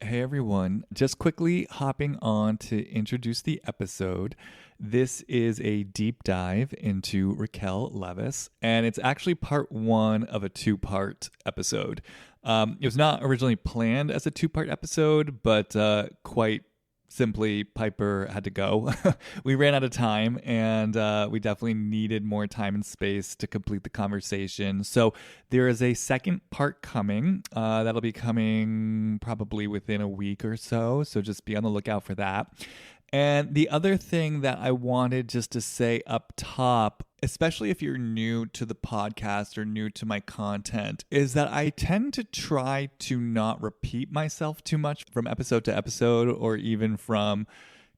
Hey everyone, just quickly hopping on to introduce the episode. This is a deep dive into Raquel Leviss, and it's actually part one of a two-part episode. It was not originally planned as a two-part episode, but quite simply, Piper had to go. We ran out of time, and we definitely needed more time and space to complete the conversation. So there is a second part coming. That'll be coming probably within a week or so. So just be on the lookout for that. And the other thing that I wanted just to say up top, especially if you're new to the podcast or new to my content, is that I tend to try to not repeat myself too much from episode to episode or even from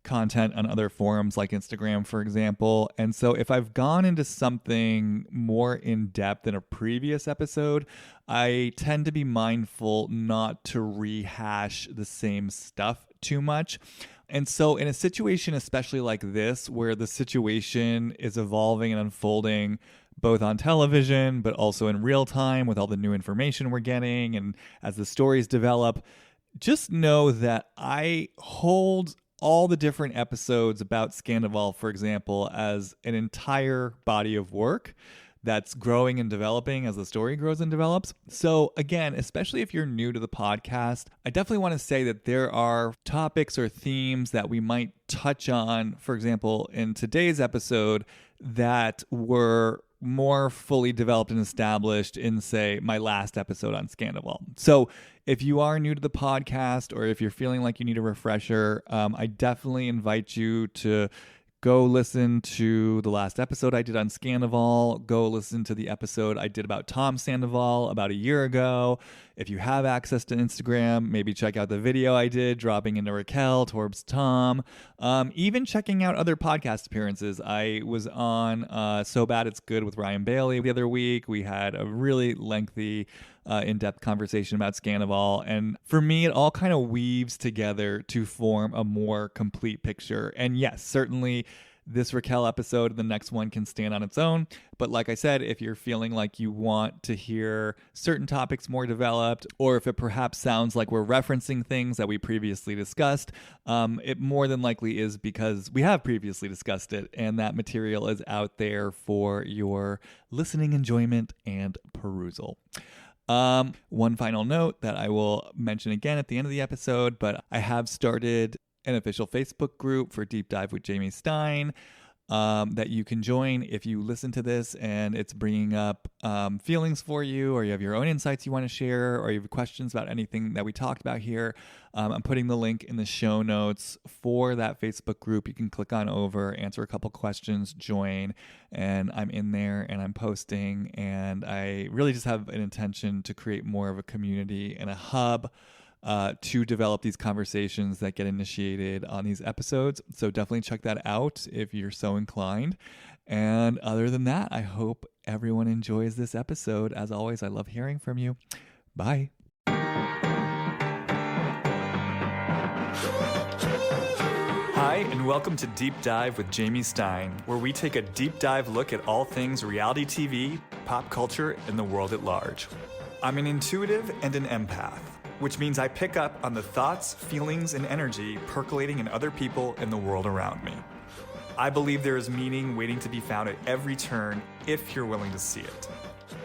content on other forums like Instagram, for example. And so if I've gone into something more in depth in a previous episode, I tend to be mindful not to rehash the same stuff too much. And so in a situation, especially like this, where the situation is evolving and unfolding both on television, but also in real time with all the new information we're getting and as the stories develop, just know that I hold all the different episodes about Scandoval, for example, as an entire body of work that's growing and developing as the story grows and develops. So again, especially if you're new to the podcast, I definitely want to say that there are topics or themes that we might touch on, for example, in today's episode that were more fully developed and established in, say, my last episode on Scandoval. So if you are new to the podcast or if you're feeling like you need a refresher, I definitely invite you to go listen to the last episode I did on Scandoval. Go listen to the episode I did about Tom Sandoval about a year ago. If you have access to Instagram, maybe check out the video I did dropping into Raquel towards Tom. Even checking out other podcast appearances. I was on So Bad It's Good with Ryan Bailey the other week. We had a really lengthy in-depth conversation about Scandoval. And for me, it all kind of weaves together to form a more complete picture. And yes, certainly this Raquel episode and the next one can stand on its own. But like I said, if you're feeling like you want to hear certain topics more developed, or if it perhaps sounds like we're referencing things that we previously discussed, it more than likely is because we have previously discussed it, and that material is out there for your listening enjoyment and perusal. One final note that I will mention again at the end of the episode, but I have started an official Facebook group for Deep Dive with Jamie Stein that you can join if you listen to this and it's bringing up feelings for you, or you have your own insights you want to share, or you have questions about anything that we talked about here. I'm putting the link in the show notes for that Facebook group. You can click on over, answer a couple questions, join, and I'm in there and I'm posting, and I really just have an intention to create more of a community and a hub to develop these conversations that get initiated on these episodes. So definitely check that out if you're so inclined. And other than that, I hope everyone enjoys this episode. As always, I love hearing from you. Bye. Hi, and welcome to Deep Dive with Jamie Stein, where we take a deep dive look at all things reality TV, pop culture, and the world at large. I'm an intuitive and an empath, which means I pick up on the thoughts, feelings, and energy percolating in other people and the world around me. I believe there is meaning waiting to be found at every turn if you're willing to see it.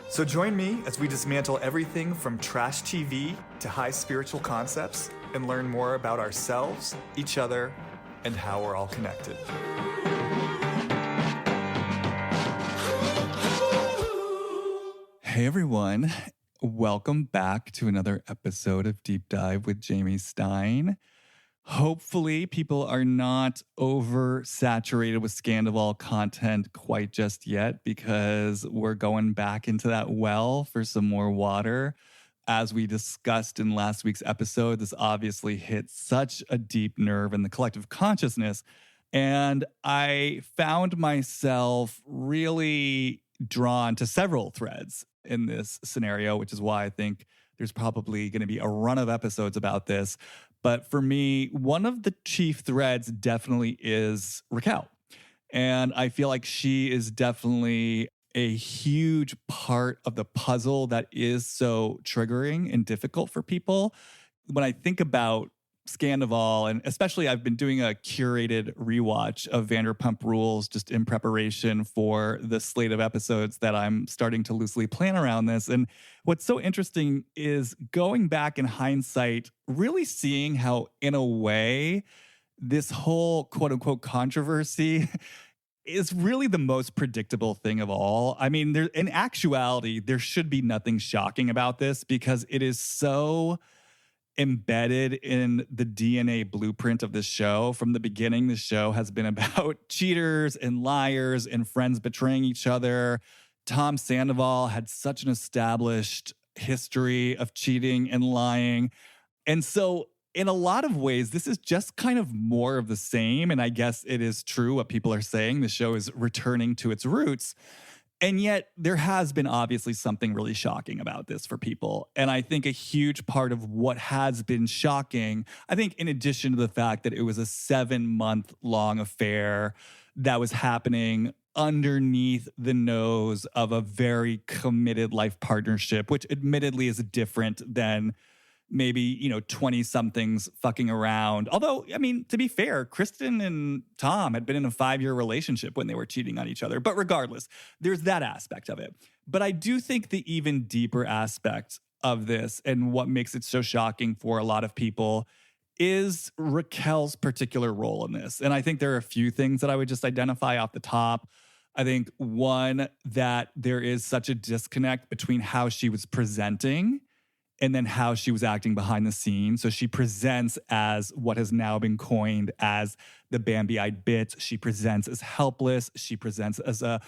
So join me as we dismantle everything from trash TV to high spiritual concepts and learn more about ourselves, each other, and how we're all connected. Hey everyone. Welcome back to another episode of Deep Dive with Jamie Stein. Hopefully, people are not oversaturated with Scandoval content quite just yet, because we're going back into that well for some more water. As we discussed in last week's episode, this obviously hit such a deep nerve in the collective consciousness. And I found myself really drawn to several threads in this scenario, which is why I think there's probably going to be a run of episodes about this. But for me, one of the chief threads definitely is Raquel. And I feel like she is definitely a huge part of the puzzle that is so triggering and difficult for people. when I think about Scandoval, and especially I've been doing a curated rewatch of Vanderpump Rules just in preparation for the slate of episodes that I'm starting to loosely plan around this. And what's so interesting is going back in hindsight, really seeing how, in a way, this whole quote unquote controversy is really the most predictable thing of all. I mean, in actuality, there should be nothing shocking about this because it is so embedded in the DNA blueprint of this show. From the beginning, the show has been about cheaters and liars and friends betraying each other. Tom Sandoval had such an established history of cheating and lying. And so, in a lot of ways, this is just kind of more of the same. And I guess it is true what people are saying. The show is returning to its roots. And yet there has been obviously something really shocking about this for people. And I think a huge part of what has been shocking, I think in addition to the fact that it was a 7-month-long affair that was happening underneath the nose of a very committed life partnership, which admittedly is different than maybe, 20-somethings fucking around. Although, I mean, to be fair, Kristen and Tom had been in a 5-year relationship when they were cheating on each other. But regardless, there's that aspect of it. But I do think the even deeper aspect of this and what makes it so shocking for a lot of people is Raquel's particular role in this. And I think there are a few things that I would just identify off the top. I think one, that there is such a disconnect between how she was presenting and then how she was acting behind the scenes. So she presents as what has now been coined as the Bambi-eyed bitch. She presents as helpless. She presents as a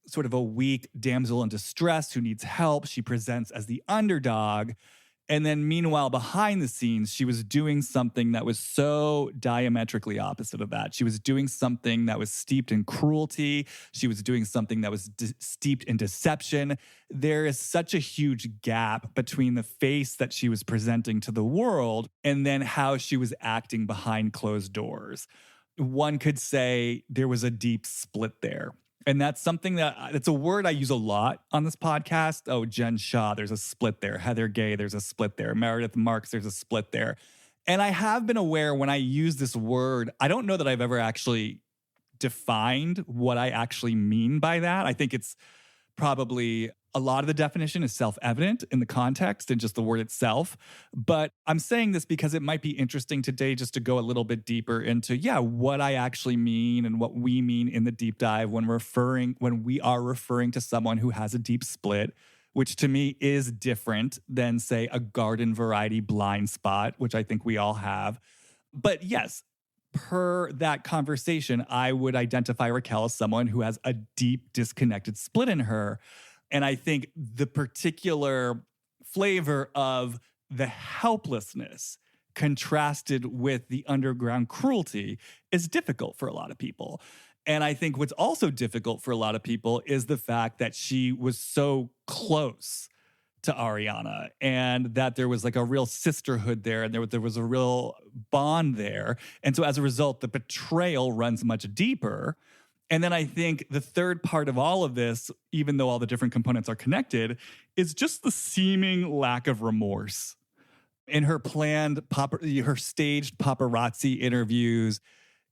sort of a weak damsel in distress who needs help. She presents as the underdog. And then meanwhile, behind the scenes, she was doing something that was so diametrically opposite of that. She was doing something that was steeped in cruelty. She was doing something that was steeped in deception. There is such a huge gap between the face that she was presenting to the world and then how she was acting behind closed doors. One could say there was a deep split there. And that's something it's a word I use a lot on this podcast. Oh, Jen Shah, there's a split there. Heather Gay, there's a split there. Meredith Marks, there's a split there. And I have been aware when I use this word, I don't know that I've ever actually defined what I actually mean by that. I think it's probably a lot of the definition is self-evident in the context and just the word itself. But I'm saying this because it might be interesting today just to go a little bit deeper into, what I actually mean and what we mean in the deep dive when we are referring to someone who has a deep split, which to me is different than, say, a garden variety blind spot, which I think we all have. But yes, per that conversation, I would identify Raquel as someone who has a deep disconnected split in her. And I think the particular flavor of the helplessness contrasted with the underground cruelty is difficult for a lot of people. And I think what's also difficult for a lot of people is the fact that she was so close to Ariana and that there was like a real sisterhood there and there was a real bond there. And so as a result, the betrayal runs much deeper. And then I think the third part of all of this, even though all the different components are connected, is just the seeming lack of remorse. In her her staged paparazzi interviews,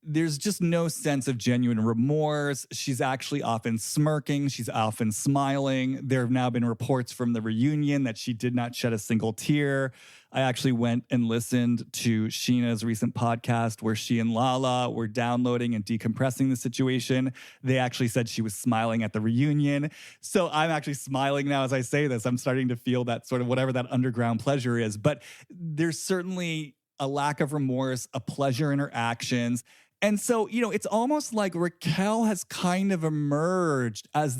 there's just no sense of genuine remorse. She's actually often smirking. She's often smiling. There have now been reports from the reunion that she did not shed a single tear. I actually went and listened to Sheena's recent podcast where she and Lala were downloading and decompressing the situation. They actually said she was smiling at the reunion. So I'm actually smiling now as I say this. I'm starting to feel that sort of whatever that underground pleasure is. But there's certainly a lack of remorse, a pleasure in her actions. And so, it's almost like Raquel has kind of emerged as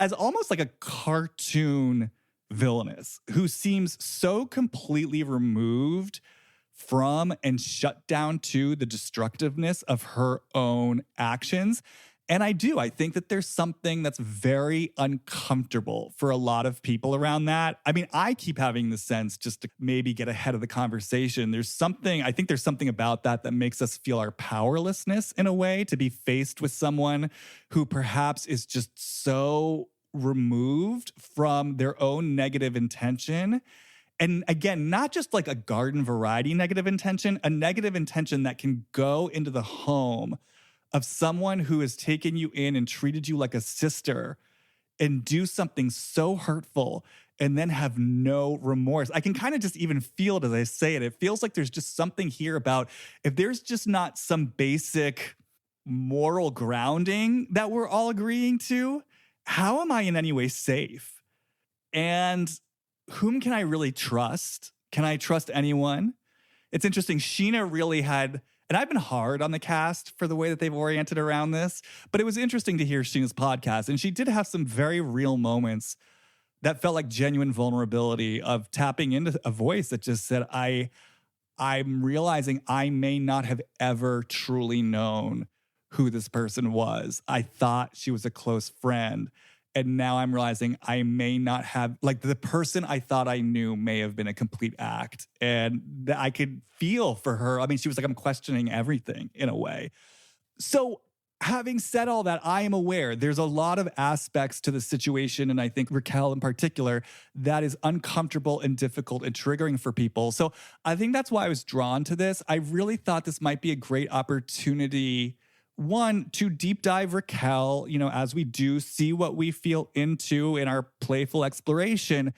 as almost like a cartoon villainess who seems so completely removed from and shut down to the destructiveness of her own actions. And I think that there's something that's very uncomfortable for a lot of people around that. I mean, I keep having the sense, just to maybe get ahead of the conversation, I think there's something about that makes us feel our powerlessness in a way to be faced with someone who perhaps is just so removed from their own negative intention And again, not just like a garden variety negative intention, a negative intention that can go into the home of someone who has taken you in and treated you like a sister and do something so hurtful and then have no remorse. I can kind of just even feel it as I say it. It feels like there's just something here about if there's just not some basic moral grounding that we're all agreeing to, how am I in any way safe? And whom can I really trust? Can I trust anyone? It's interesting. Sheena really had, and I've been hard on the cast for the way that they've oriented around this, but it was interesting to hear Sheena's podcast. And she did have some very real moments that felt like genuine vulnerability of tapping into a voice that just said, I'm realizing I may not have ever truly known who this person was. I thought she was a close friend. And now I'm realizing I may not have, like the person I thought I knew may have been a complete act. And I could feel for her. I mean, she was like, I'm questioning everything in a way. So having said all that, I am aware there's a lot of aspects to the situation. And I think Raquel in particular, that is uncomfortable and difficult and triggering for people. So I think that's why I was drawn to this. I really thought this might be a great opportunity, one, to deep dive Raquel, as we do, see what we feel into in our playful exploration.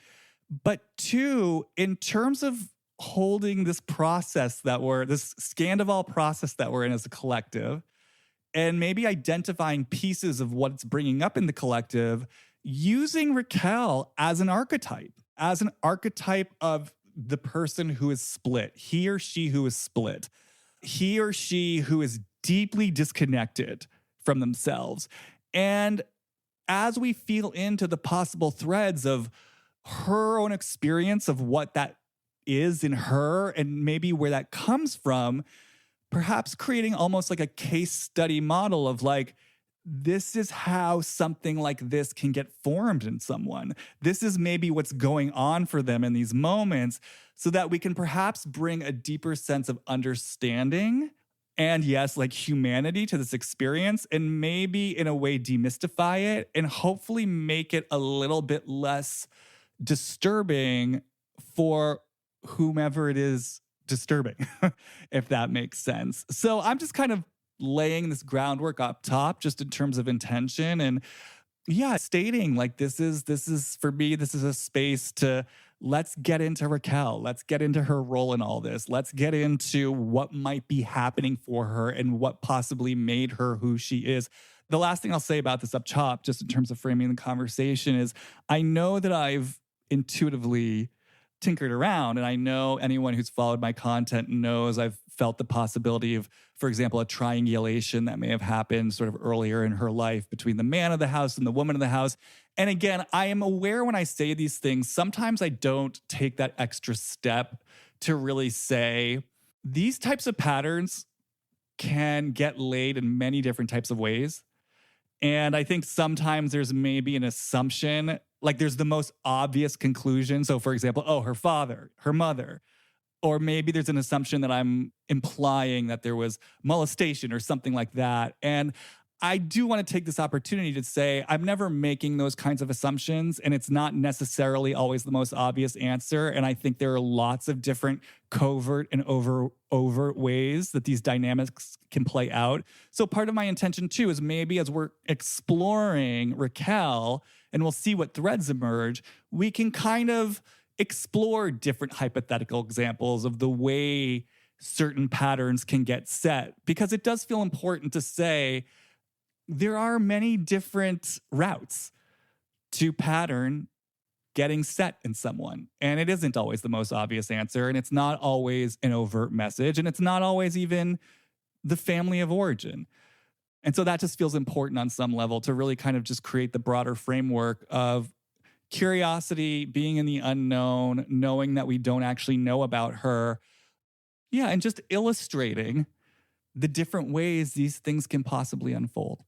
But two, in terms of holding this process this Scandoval process that we're in as a collective, and maybe identifying pieces of what it's bringing up in the collective, using Raquel as an archetype of the person who is split, he or she who is split, he or she who is deeply disconnected from themselves. And as we feel into the possible threads of her own experience of what that is in her and maybe where that comes from, perhaps creating almost like a case study model of like, this is how something like this can get formed in someone. This is maybe what's going on for them in these moments so that we can perhaps bring a deeper sense of understanding and yes, like humanity to this experience and maybe in a way demystify it and hopefully make it a little bit less disturbing for whomever it is disturbing, if that makes sense. So I'm just kind of laying this groundwork up top just in terms of intention and stating like this is for me, this is a space to let's get into Raquel. Let's get into her role in all this. Let's get into what might be happening for her and what possibly made her who she is. The last thing I'll say about this up top, just in terms of framing the conversation, is I know that I've intuitively tinkered around. And I know anyone who's followed my content knows I've felt the possibility of, for example, a triangulation that may have happened sort of earlier in her life between the man of the house and the woman of the house. And again, I am aware when I say these things, sometimes I don't take that extra step to really say these types of patterns can get laid in many different types of ways. And I think sometimes there's maybe an assumption, like there's the most obvious conclusion. So for example, her father, her mother, or maybe there's an assumption that I'm implying that there was molestation or something like that. And I do want to take this opportunity to say I'm never making those kinds of assumptions, and it's not necessarily always the most obvious answer. And I think there are lots of different covert and overt ways that these dynamics can play out. So part of my intention too is maybe as we're exploring Raquel and we'll see what threads emerge, we can kind of explore different hypothetical examples of the way certain patterns can get set, because it does feel important to say there are many different routes to pattern getting set in someone. And it isn't always the most obvious answer. And it's not always an overt message. And it's not always even the family of origin. And so that just feels important on some level to really kind of just create the broader framework of curiosity, being in the unknown, knowing that we don't actually know about her. Yeah, and just illustrating the different ways these things can possibly unfold.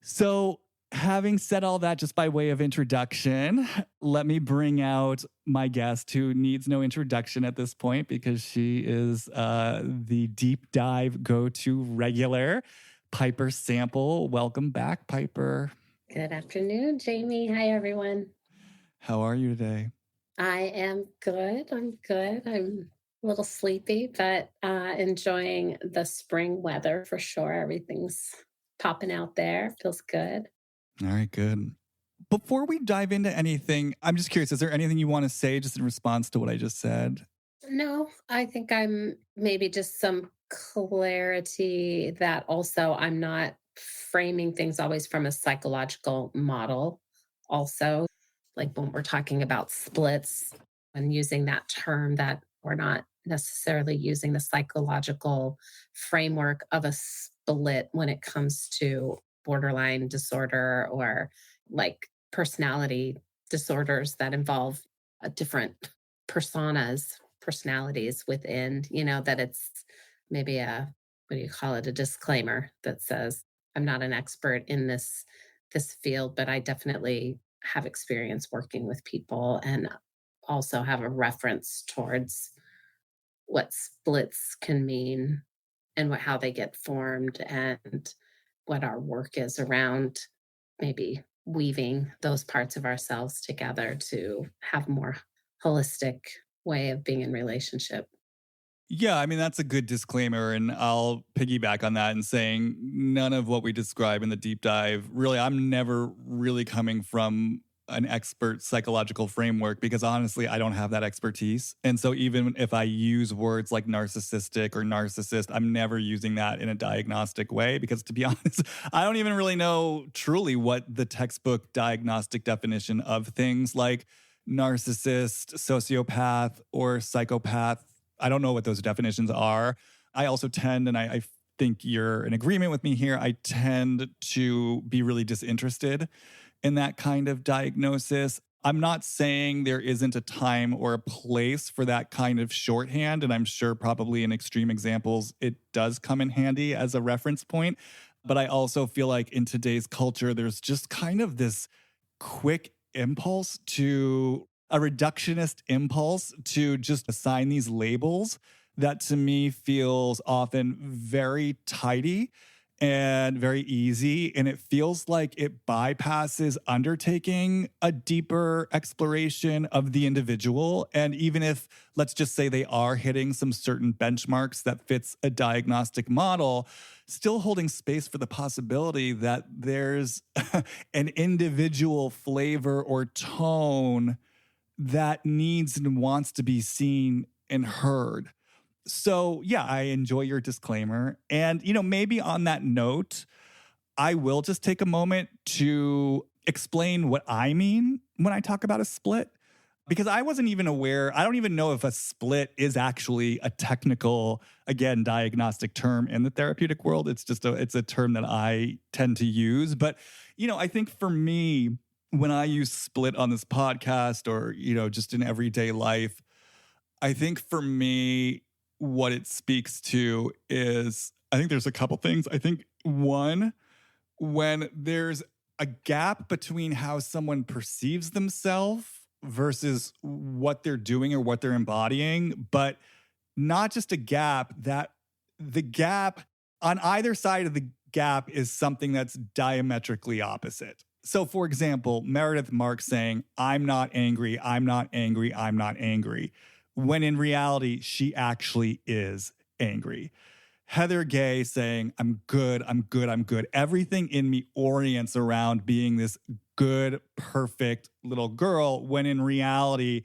So having said all that, just by way of introduction, let me bring out my guest who needs no introduction at this point because she is the deep dive go-to regular, Piper Sample. Welcome back, Piper. Good afternoon, Jamie. Hi, everyone. How are you today? I am good. I'm good. I'm a little sleepy, but enjoying the spring weather for sure. Everything's popping out there. Feels good. All right, good. Before we dive into anything, I'm just curious, is there anything you want to say just in response to what I just said? No, I think I'm maybe just some clarity that also I'm not framing things always from a psychological model, also. Like when we're talking about splits and using that term, that we're not necessarily using the psychological framework of a split when it comes to borderline disorder or like personality disorders that involve different personas, personalities within, that it's maybe what do you call it, a disclaimer that says, I'm not an expert in this field, but I definitely have experience working with people and also have a reference towards what splits can mean and how they get formed and what our work is around maybe weaving those parts of ourselves together to have a more holistic way of being in relationship. Yeah, I mean, that's a good disclaimer. And I'll piggyback on that and saying none of what we describe in the deep dive really, I'm never really coming from an expert psychological framework because honestly, I don't have that expertise. And so even if I use words like narcissistic or narcissist, I'm never using that in a diagnostic way because to be honest, I don't even really know truly what the textbook diagnostic definition of things like narcissist, sociopath, or psychopath. I don't know what those definitions are. I also tend, and I think you're in agreement with me here, I tend to be really disinterested in that kind of diagnosis. I'm not saying there isn't a time or a place for that kind of shorthand. And I'm sure probably in extreme examples, it does come in handy as a reference point. But I also feel like in today's culture, there's just kind of this quick impulse to a reductionist impulse to just assign these labels that to me feels often very tidy and very easy. And it feels like it bypasses undertaking a deeper exploration of the individual. And even if, let's just say, they are hitting some certain benchmarks that fits a diagnostic model, still holding space for the possibility that there's an individual flavor or tone that needs and wants to be seen and heard. So, yeah, I enjoy your disclaimer. And, maybe on that note, I will just take a moment to explain what I mean when I talk about a split. Because I wasn't even aware, I don't even know if a split is actually a technical, again, diagnostic term in the therapeutic world. It's a term that I tend to use. But, I think for me, when I use split on this podcast or, just in everyday life, I think for me, what it speaks to is I think there's a couple things. I think one, when there's a gap between how someone perceives themselves versus what they're doing or what they're embodying, but not just a gap, that the gap on either side of the gap is something that's diametrically opposite. So, for example, Meredith Marks saying, I'm not angry, I'm not angry, I'm not angry, when in reality, she actually is angry. Heather Gay saying, I'm good, I'm good, I'm good. Everything in me orients around being this good, perfect little girl, when in reality,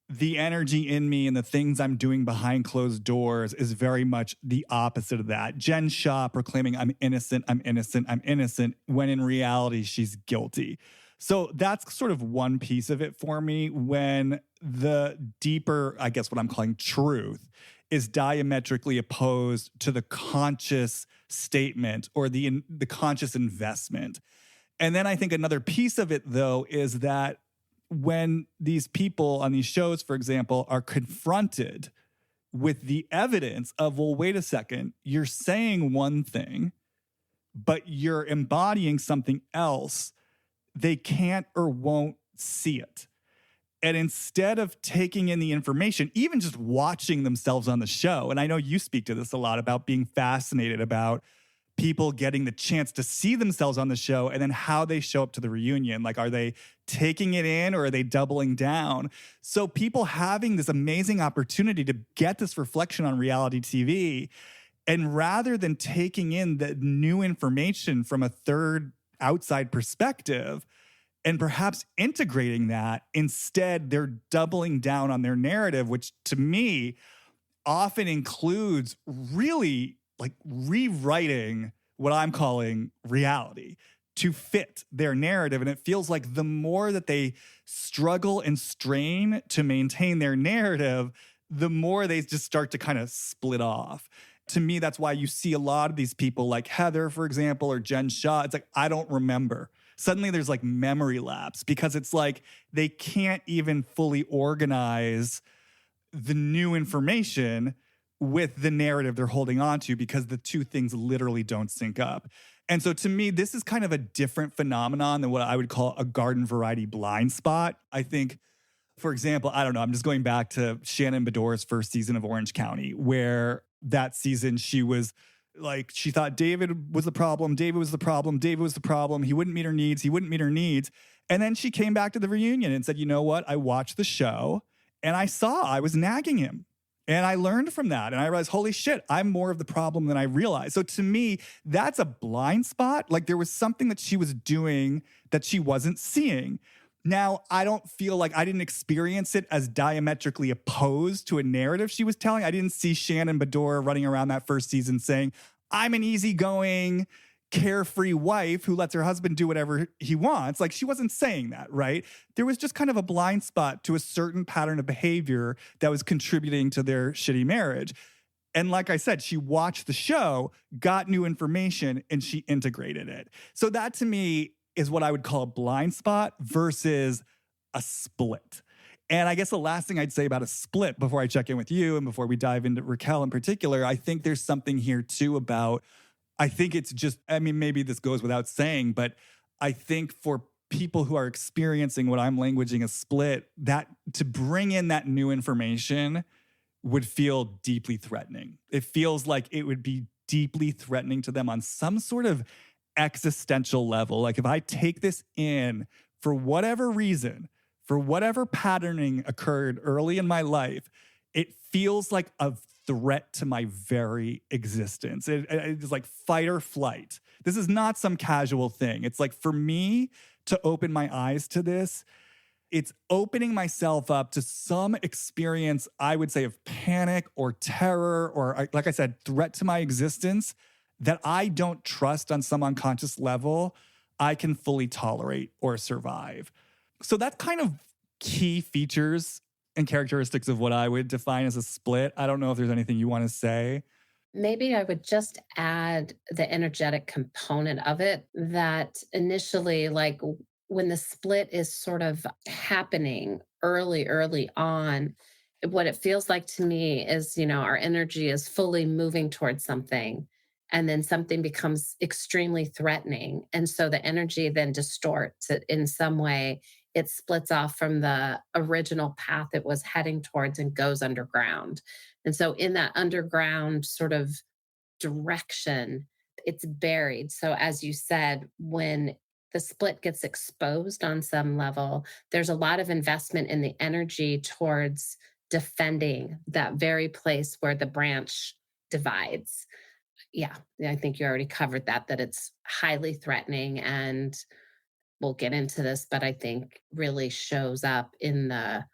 the energy in me and the things I'm doing behind closed doors is very much the opposite of that. Jen Shaw proclaiming, I'm innocent, I'm innocent, I'm innocent, when in reality, she's guilty. So that's sort of one piece of it for me when the deeper, I guess what I'm calling truth, is diametrically opposed to the conscious statement or the conscious investment. And then I think another piece of it, though, is that when these people on these shows, for example, are confronted with the evidence of, well, wait a second, you're saying one thing, but you're embodying something else, they can't or won't see it. And instead of taking in the information, even just watching themselves on the show, and I know you speak to this a lot about being fascinated about people getting the chance to see themselves on the show and then how they show up to the reunion. Like, are they taking it in or are they doubling down? So people having this amazing opportunity to get this reflection on reality TV, and rather than taking in the new information from a third outside perspective and perhaps integrating that, instead they're doubling down on their narrative, which to me often includes really like rewriting what I'm calling reality to fit their narrative. And it feels like the more that they struggle and strain to maintain their narrative, the more they just start to kind of split off. To me, that's why you see a lot of these people like Heather, for example, or Jen Shaw. It's like, I don't remember. Suddenly there's like memory lapse because it's like they can't even fully organize the new information with the narrative they're holding on to because the two things literally don't sync up. And so to me, this is kind of a different phenomenon than what I would call a garden variety blind spot. I think, for example, I don't know, I'm just going back to Shannon Bedore's first season of Orange County, where that season she was like, she thought David was the problem, David was the problem, David was the problem. He wouldn't meet her needs, he wouldn't meet her needs. And then she came back to the reunion and said, you know what? I watched the show and I saw I was nagging him. And I learned from that. And I realized, holy shit, I'm more of the problem than I realized. So to me, that's a blind spot. Like there was something that she was doing that she wasn't seeing. Now, I don't feel like I didn't experience it as diametrically opposed to a narrative she was telling. I didn't see Shannon Bedore running around that first season saying, I'm an easygoing, carefree wife who lets her husband do whatever he wants. Like she wasn't saying that, right? There was just kind of a blind spot to a certain pattern of behavior that was contributing to their shitty marriage. And like I said, she watched the show, got new information, and she integrated it. So that to me is what I would call a blind spot versus a split. And I guess the last thing I'd say about a split before I check in with you and before we dive into Raquel in particular, I think there's something here too about, I think it's just, I mean, maybe this goes without saying, but I think for people who are experiencing what I'm languaging a split, that to bring in that new information would feel deeply threatening. It feels like it would be deeply threatening to them on some sort of existential level. Like if I take this in for whatever reason, for whatever patterning occurred early in my life, it feels like a threat to my very existence. It's like fight or flight. This is not some casual thing. It's like for me to open my eyes to this, it's opening myself up to some experience, I would say, of panic or terror or, like I said, threat to my existence that I don't trust on some unconscious level I can fully tolerate or survive. So that's kind of key features and characteristics of what I would define as a split. I don't know if there's anything you want to say. Maybe I would just add the energetic component of it that initially, like when the split is sort of happening early on, what it feels like to me is, our energy is fully moving towards something. And then something becomes extremely threatening. And so the energy then distorts it in some way. It splits off from the original path it was heading towards and goes underground. And so in that underground sort of direction, it's buried. So as you said, when the split gets exposed on some level, there's a lot of investment in the energy towards defending that very place where the branch divides. Yeah, I think you already covered that it's highly threatening, and we'll get into this, but I think really shows up in the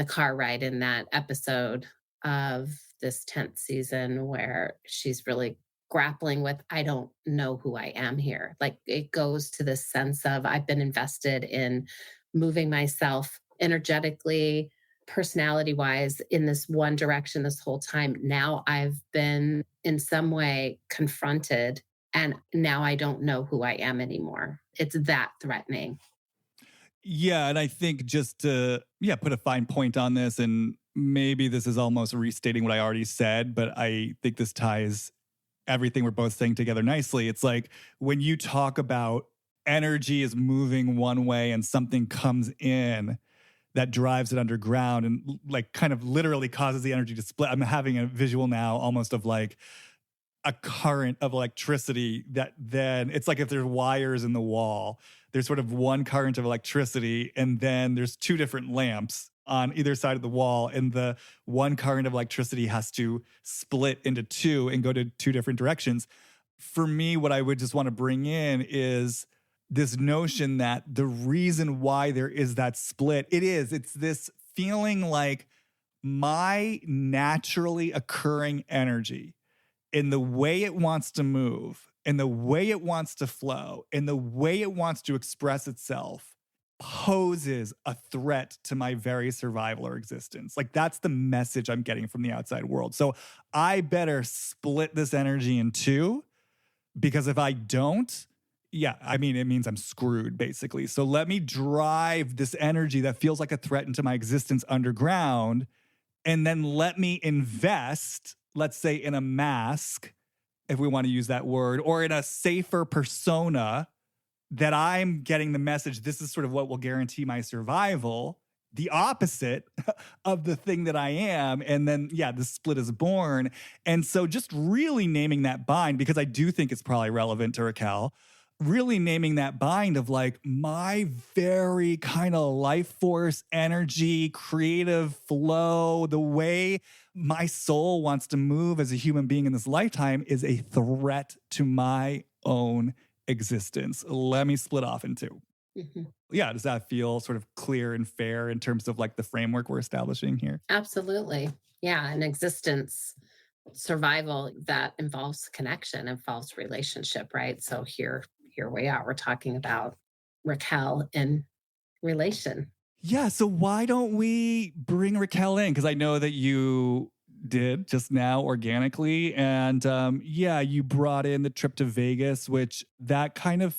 car ride in that episode of this 10th season where she's really grappling with, I don't know who I am here. Like it goes to this sense of I've been invested in moving myself energetically, personality wise in this one direction this whole time. Now I've been in some way confronted and now I don't know who I am anymore. It's that threatening. Yeah, and I think just to put a fine point on this, and maybe this is almost restating what I already said, but I think this ties everything we're both saying together nicely. It's like when you talk about energy is moving one way and something comes in that drives it underground and like kind of literally causes the energy to split. I'm having a visual now almost of like a current of electricity that then it's like if there's wires in the wall, there's sort of one current of electricity, and then there's two different lamps on either side of the wall, and the one current of electricity has to split into two and go to two different directions. For me, what I would just want to bring in is this notion that the reason why there is that split, it's this feeling like my naturally occurring energy in the way it wants to move, in the way it wants to flow, in the way it wants to express itself poses a threat to my very survival or existence. Like that's the message I'm getting from the outside world. So I better split this energy in two, because if I don't, it means I'm screwed basically. So let me drive this energy that feels like a threat into my existence underground, and then let me invest, let's say, in a mask, if we want to use that word, or in a safer persona that I'm getting the message, this is sort of what will guarantee my survival, the opposite of the thing that I am. And then, the split is born. And so just really naming that bind, because I do think it's probably relevant to Raquel, really naming that bind of like my very kind of life force, energy, creative flow, the way my soul wants to move as a human being in this lifetime is a threat to my own existence. Let me split off in two. Mm-hmm. Yeah, does that feel sort of clear and fair in terms of like the framework we're establishing here? Absolutely. Yeah, an existence survival that involves connection, involves relationship, right? So here we are. We're talking about Raquel in relation. Yeah, so why don't we bring Raquel in? Because I know that you did just now organically. And you brought in the trip to Vegas, which that kind of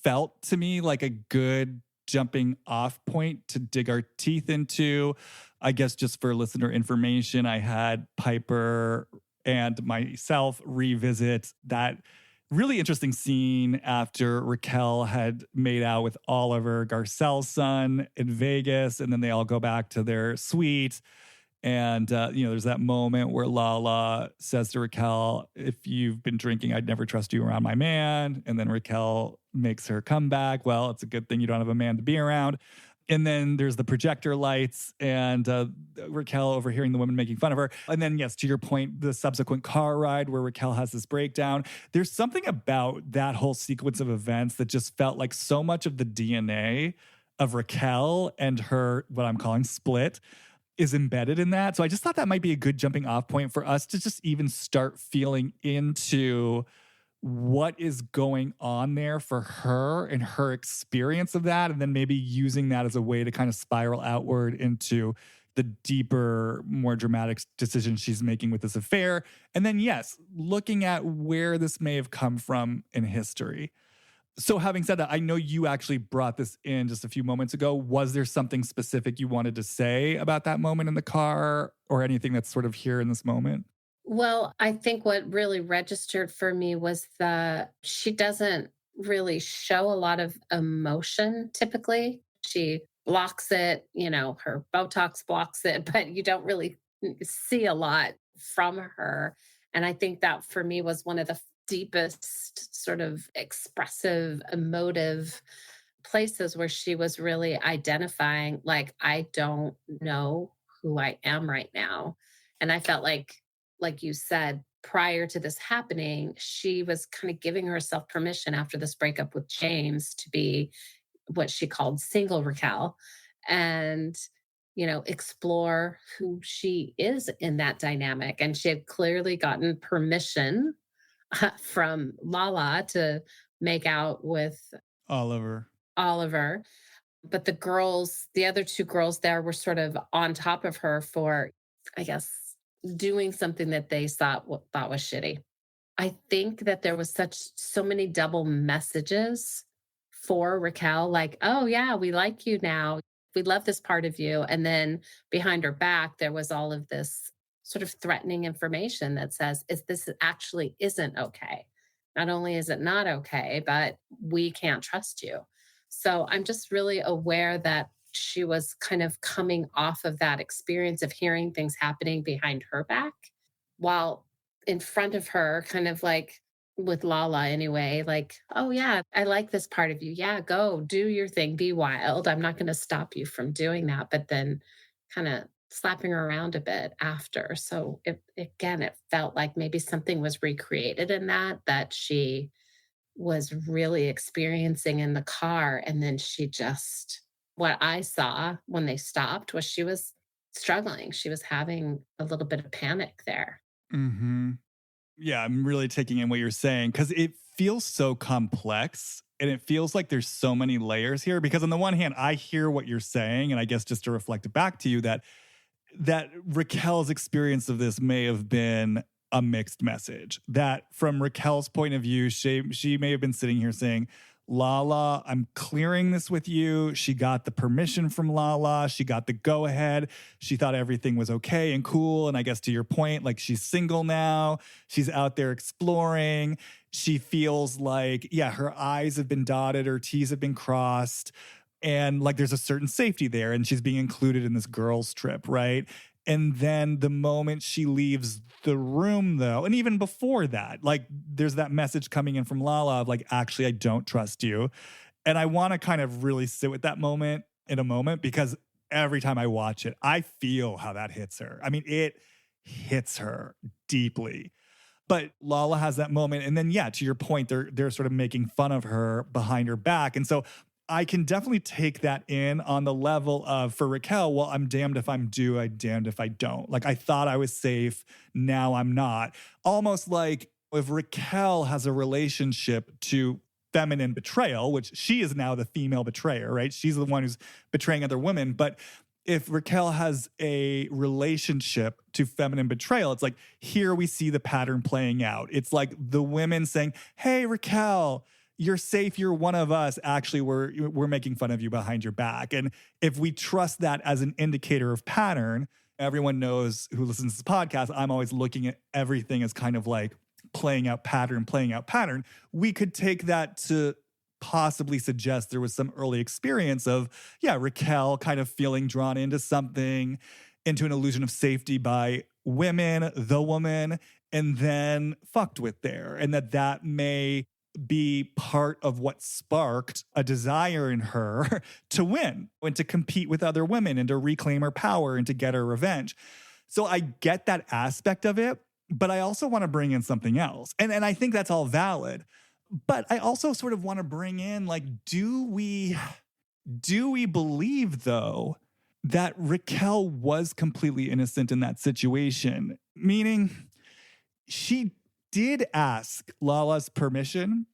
felt to me like a good jumping off point to dig our teeth into. I guess just for listener information, I had Piper and myself revisit that really interesting scene after Raquel had made out with Oliver Garcelle's son in Vegas, and then they all go back to their suite. And, there's that moment where Lala says to Raquel, if you've been drinking, I'd never trust you around my man. And then Raquel makes her come back. Well, it's a good thing you don't have a man to be around. And then there's the projector lights and Raquel overhearing the women making fun of her. And then, yes, to your point, the subsequent car ride where Raquel has this breakdown. There's something about that whole sequence of events that just felt like so much of the DNA of Raquel and her, what I'm calling split, is embedded in that. So I just thought that might be a good jumping off point for us to just even start feeling into what is going on there for her and her experience of that, and then maybe using that as a way to kind of spiral outward into the deeper, more dramatic decisions she's making with this affair. And then, yes, looking at where this may have come from in history. So having said that, I know you actually brought this in just a few moments ago. Was there something specific you wanted to say about that moment in the car, or anything that's sort of here in this moment? Well, I think what really registered for me was that she doesn't really show a lot of emotion typically. She blocks it, her Botox blocks it, but you don't really see a lot from her. And I think that for me was one of the deepest sort of expressive, emotive places where she was really identifying, like, I don't know who I am right now. And I felt like you said, prior to this happening, she was kind of giving herself permission after this breakup with James to be what she called single Raquel and, explore who she is in that dynamic. And she had clearly gotten permission from Lala to make out with Oliver. But the other two girls there were sort of on top of her for, I guess, doing something that they thought was shitty. I think that there was so many double messages for Raquel, like, oh yeah, we like you now. We love this part of you. And then behind her back, there was all of this sort of threatening information that says, this actually isn't okay. Not only is it not okay, but we can't trust you. So I'm just really aware that she was kind of coming off of that experience of hearing things happening behind her back, while in front of her, kind of like with Lala anyway, like, oh, yeah, I like this part of you. Yeah, go do your thing, be wild. I'm not going to stop you from doing that. But then kind of slapping her around a bit after. So again, it felt like maybe something was recreated in that she was really experiencing in the car. And then she just, what I saw when they stopped was she was struggling. She was having a little bit of panic there. Hmm. Yeah, I'm really taking in what you're saying because it feels so complex and it feels like there's so many layers here. Because on the one hand, I hear what you're saying, and I guess just to reflect it back to you, that Raquel's experience of this may have been a mixed message. That from Raquel's point of view, she may have been sitting here saying, Lala, I'm clearing this with you. She got the permission from Lala. She got the go ahead. She thought everything was okay and cool. And I guess to your point, like she's single now. She's out there exploring. She feels like, yeah, her I's have been dotted, her T's have been crossed. And like there's a certain safety there. And she's being included in this girls' trip, right? And then the moment she leaves the room, though, and even before that, like there's that message coming in from Lala of like, actually, I don't trust you. And I want to kind of really sit with that moment in a moment because every time I watch it, I feel how that hits her. I mean, it hits her deeply. But Lala has that moment. And then, yeah, to your point, they're sort of making fun of her behind her back. And so I can definitely take that in on the level of, for Raquel, well, I'm damned if I'm I'm damned if I don't. Like, I thought I was safe. Now I'm not. Almost like if Raquel has a relationship to feminine betrayal, which she is now the female betrayer, right? She's the one who's betraying other women. But if Raquel has a relationship to feminine betrayal, it's like, here we see the pattern playing out. It's like the women saying, hey, Raquel, you're safe, you're one of us. Actually, we're making fun of you behind your back. And if we trust that as an indicator of pattern, everyone knows who listens to this podcast, I'm always looking at everything as kind of like playing out pattern. We could take that to possibly suggest there was some early experience of, yeah, Raquel kind of feeling drawn into something, into an illusion of safety by women, the woman, and then fucked with there. And that may be part of what sparked a desire in her to win and to compete with other women and to reclaim her power and to get her revenge. So I get that aspect of it, but I also want to bring in something else. And I think that's all valid. But I also sort of want to bring in, like, do we believe, though, that Raquel was completely innocent in that situation? Meaning, she did ask Lala's permission,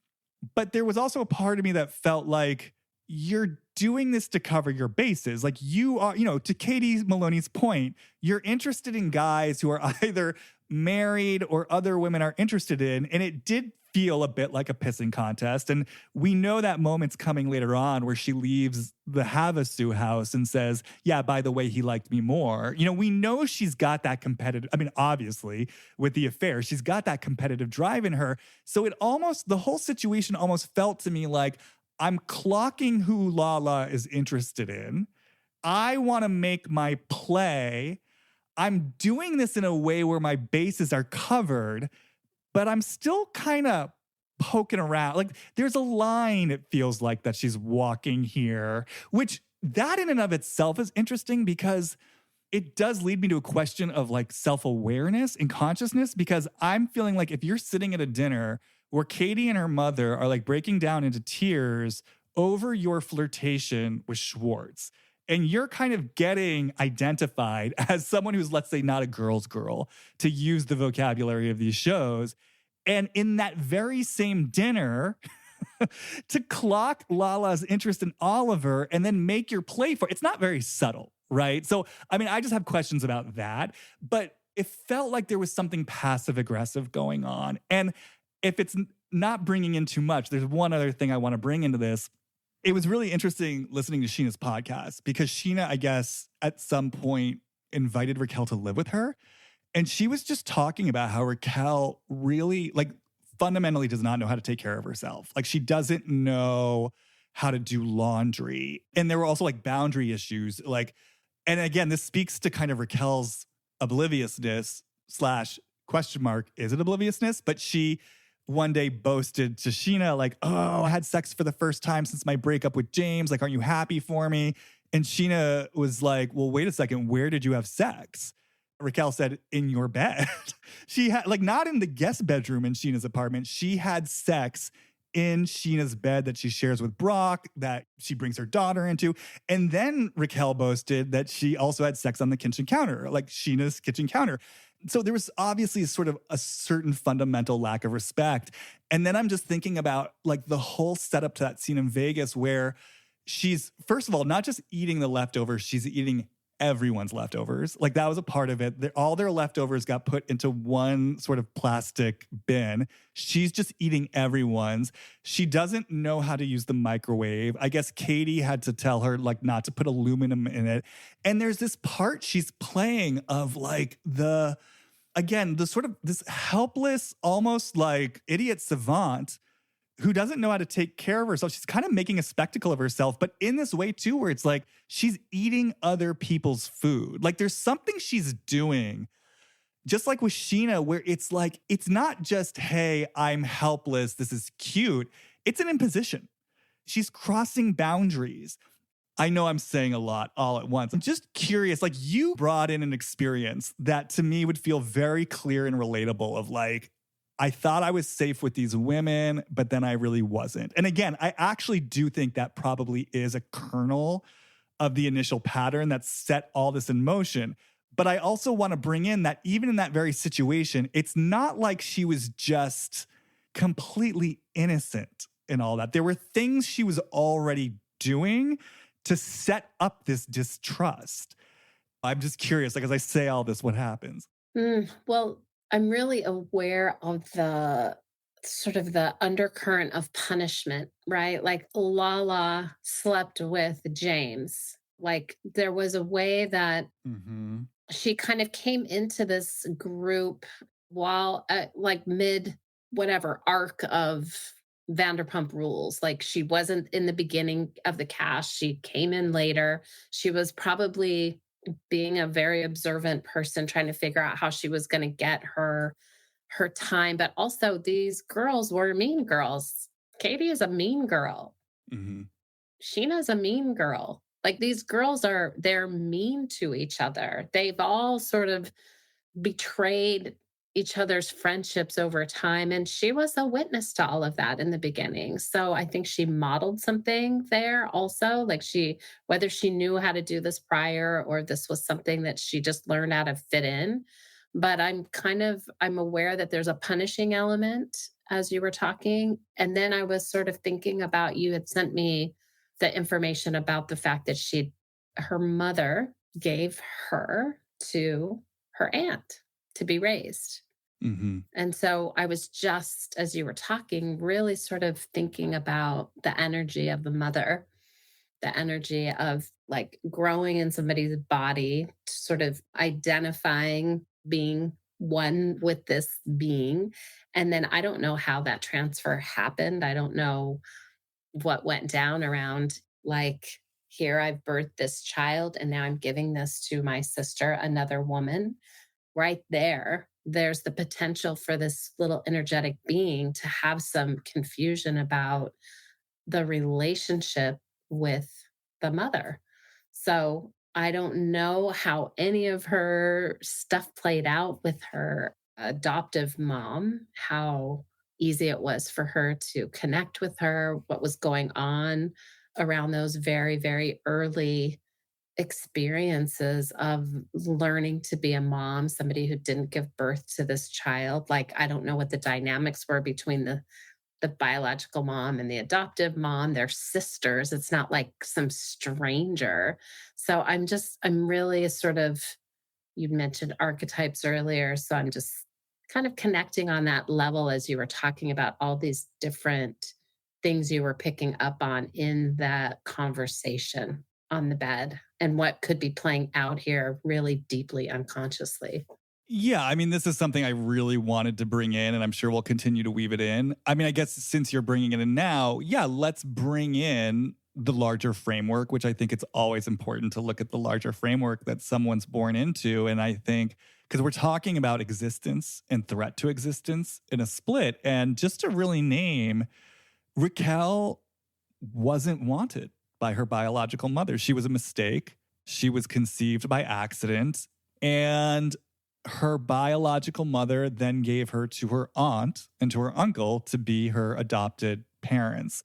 but there was also a part of me that felt like you're doing this to cover your bases. Like you are, to Katie Maloney's point, you're interested in guys who are either married or other women are interested in. And it did feel a bit like a pissing contest. And we know that moment's coming later on where she leaves the Havasu house and says, yeah, by the way, he liked me more. We know she's got that competitive, obviously with the affair, she's got that competitive drive in her. So the whole situation almost felt to me like, I'm clocking who Lala is interested in. I want to make my play. I'm doing this in a way where my bases are covered, but I'm still kind of poking around. Like there's a line, it feels like, that she's walking here, which that in and of itself is interesting because it does lead me to a question of like self-awareness and consciousness, because I'm feeling like if you're sitting at a dinner where Katie and her mother are like breaking down into tears over your flirtation with Schwartz, and you're kind of getting identified as someone who's, let's say, not a girl's girl, to use the vocabulary of these shows. And in that very same dinner, to clock Lala's interest in Oliver and then make your play for it, it's not very subtle, right? So, I just have questions about that. But it felt like there was something passive-aggressive going on. And if it's not bringing in too much, there's one other thing I want to bring into this. It was really interesting listening to Sheena's podcast because Sheena, I guess, at some point invited Raquel to live with her. And she was just talking about how Raquel really, like, fundamentally does not know how to take care of herself. Like, she doesn't know how to do laundry. And there were also, like, boundary issues. Like, and again, this speaks to kind of Raquel's obliviousness / question mark, is it obliviousness? But she one day boasted to Sheena, like, oh, I had sex for the first time since my breakup with James. Like, aren't you happy for me? And Sheena was like, well, wait a second. Where did you have sex? Raquel said, in your bed. She had, like, not in the guest bedroom in Sheena's apartment. She had sex in Sheena's bed that she shares with Brock, that she brings her daughter into. And then Raquel boasted that she also had sex on the kitchen counter, like Sheena's kitchen counter. So there was obviously sort of a certain fundamental lack of respect. And then I'm just thinking about like the whole setup to that scene in Vegas where she's, first of all, not just eating the leftovers, she's eating everyone's leftovers. Like that was a part of it. All their leftovers got put into one sort of plastic bin. She's just eating everyone's. She doesn't know how to use the microwave. I guess Katie had to tell her like not to put aluminum in it. And there's this part she's playing of like the sort of this helpless, almost like idiot savant who doesn't know how to take care of herself. She's kind of making a spectacle of herself, but in this way too, where it's like she's eating other people's food. Like there's something she's doing, just like with Sheena, where it's like, it's not just, hey, I'm helpless, this is cute. It's an imposition. She's crossing boundaries. I know I'm saying a lot all at once. I'm just curious, like you brought in an experience that to me would feel very clear and relatable of like, I thought I was safe with these women, but then I really wasn't. And again, I actually do think that probably is a kernel of the initial pattern that set all this in motion. But I also want to bring in that even in that very situation, it's not like she was just completely innocent in all that. There were things she was already doing to set up this distrust. I'm just curious, like as I say all this, what happens? Well, I'm really aware of the sort of the undercurrent of punishment, right? Like Lala slept with James. Like there was a way that she kind of came into this group while like mid whatever arc of Vanderpump Rules. Like she wasn't in the beginning of the cast. She came in later. She was probably being a very observant person, trying to figure out how she was going to get her time. But also these girls were mean girls. Katie is a mean girl. Sheena's a mean girl. Like these girls they're mean to each other. They've all sort of betrayed each other's friendships over time. And she was a witness to all of that in the beginning. So I think she modeled something there also. Like whether she knew how to do this prior or this was something that she just learned how to fit in. But I'm aware that there's a punishing element as you were talking. And then I was sort of thinking about, you had sent me the information about the fact that her mother gave her to her aunt to be raised. And so I was just, as you were talking, really sort of thinking about the energy of the mother, the energy of like growing in somebody's body, sort of identifying being one with this being. And then I don't know how that transfer happened. I don't know what went down around like, here I've birthed this child and now I'm giving this to my sister, another woman. Right there's the potential for this little energetic being to have some confusion about the relationship with the mother. So I don't know how any of her stuff played out with her adoptive mom, how easy it was for her to connect with her, what was going on around those very, very early experiences of learning to be a mom, somebody who didn't give birth to this child. Like, I don't know what the dynamics were between the biological mom and the adoptive mom. They're sisters. It's not like some stranger. So I'm really sort of, you mentioned archetypes earlier. So I'm just kind of connecting on that level as you were talking about all these different things you were picking up on in that conversation on the bed and what could be playing out here really deeply unconsciously. Yeah, I mean, this is something I really wanted to bring in, and I'm sure we'll continue to weave it in. I mean, I guess since you're bringing it in now, yeah, let's bring in the larger framework, which I think it's always important to look at the larger framework that someone's born into. And I think Because we're talking about existence and threat to existence in a split. And just to really name, Raquel wasn't wanted by her biological mother. She was a mistake. She was conceived by accident. And her biological mother then gave her to her aunt and to her uncle to be her adopted parents.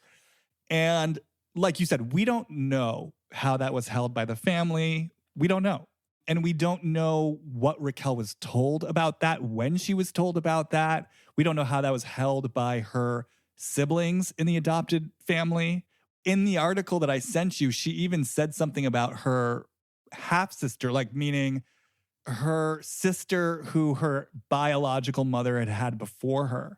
And like you said, we don't know how that was held by the family. We don't know. And we don't know what Raquel was told about that, when she was told about that. We don't know how that was held by her siblings in the adopted family. In the article that I sent you, she even said something about her half-sister, like meaning her sister who her biological mother had had before her.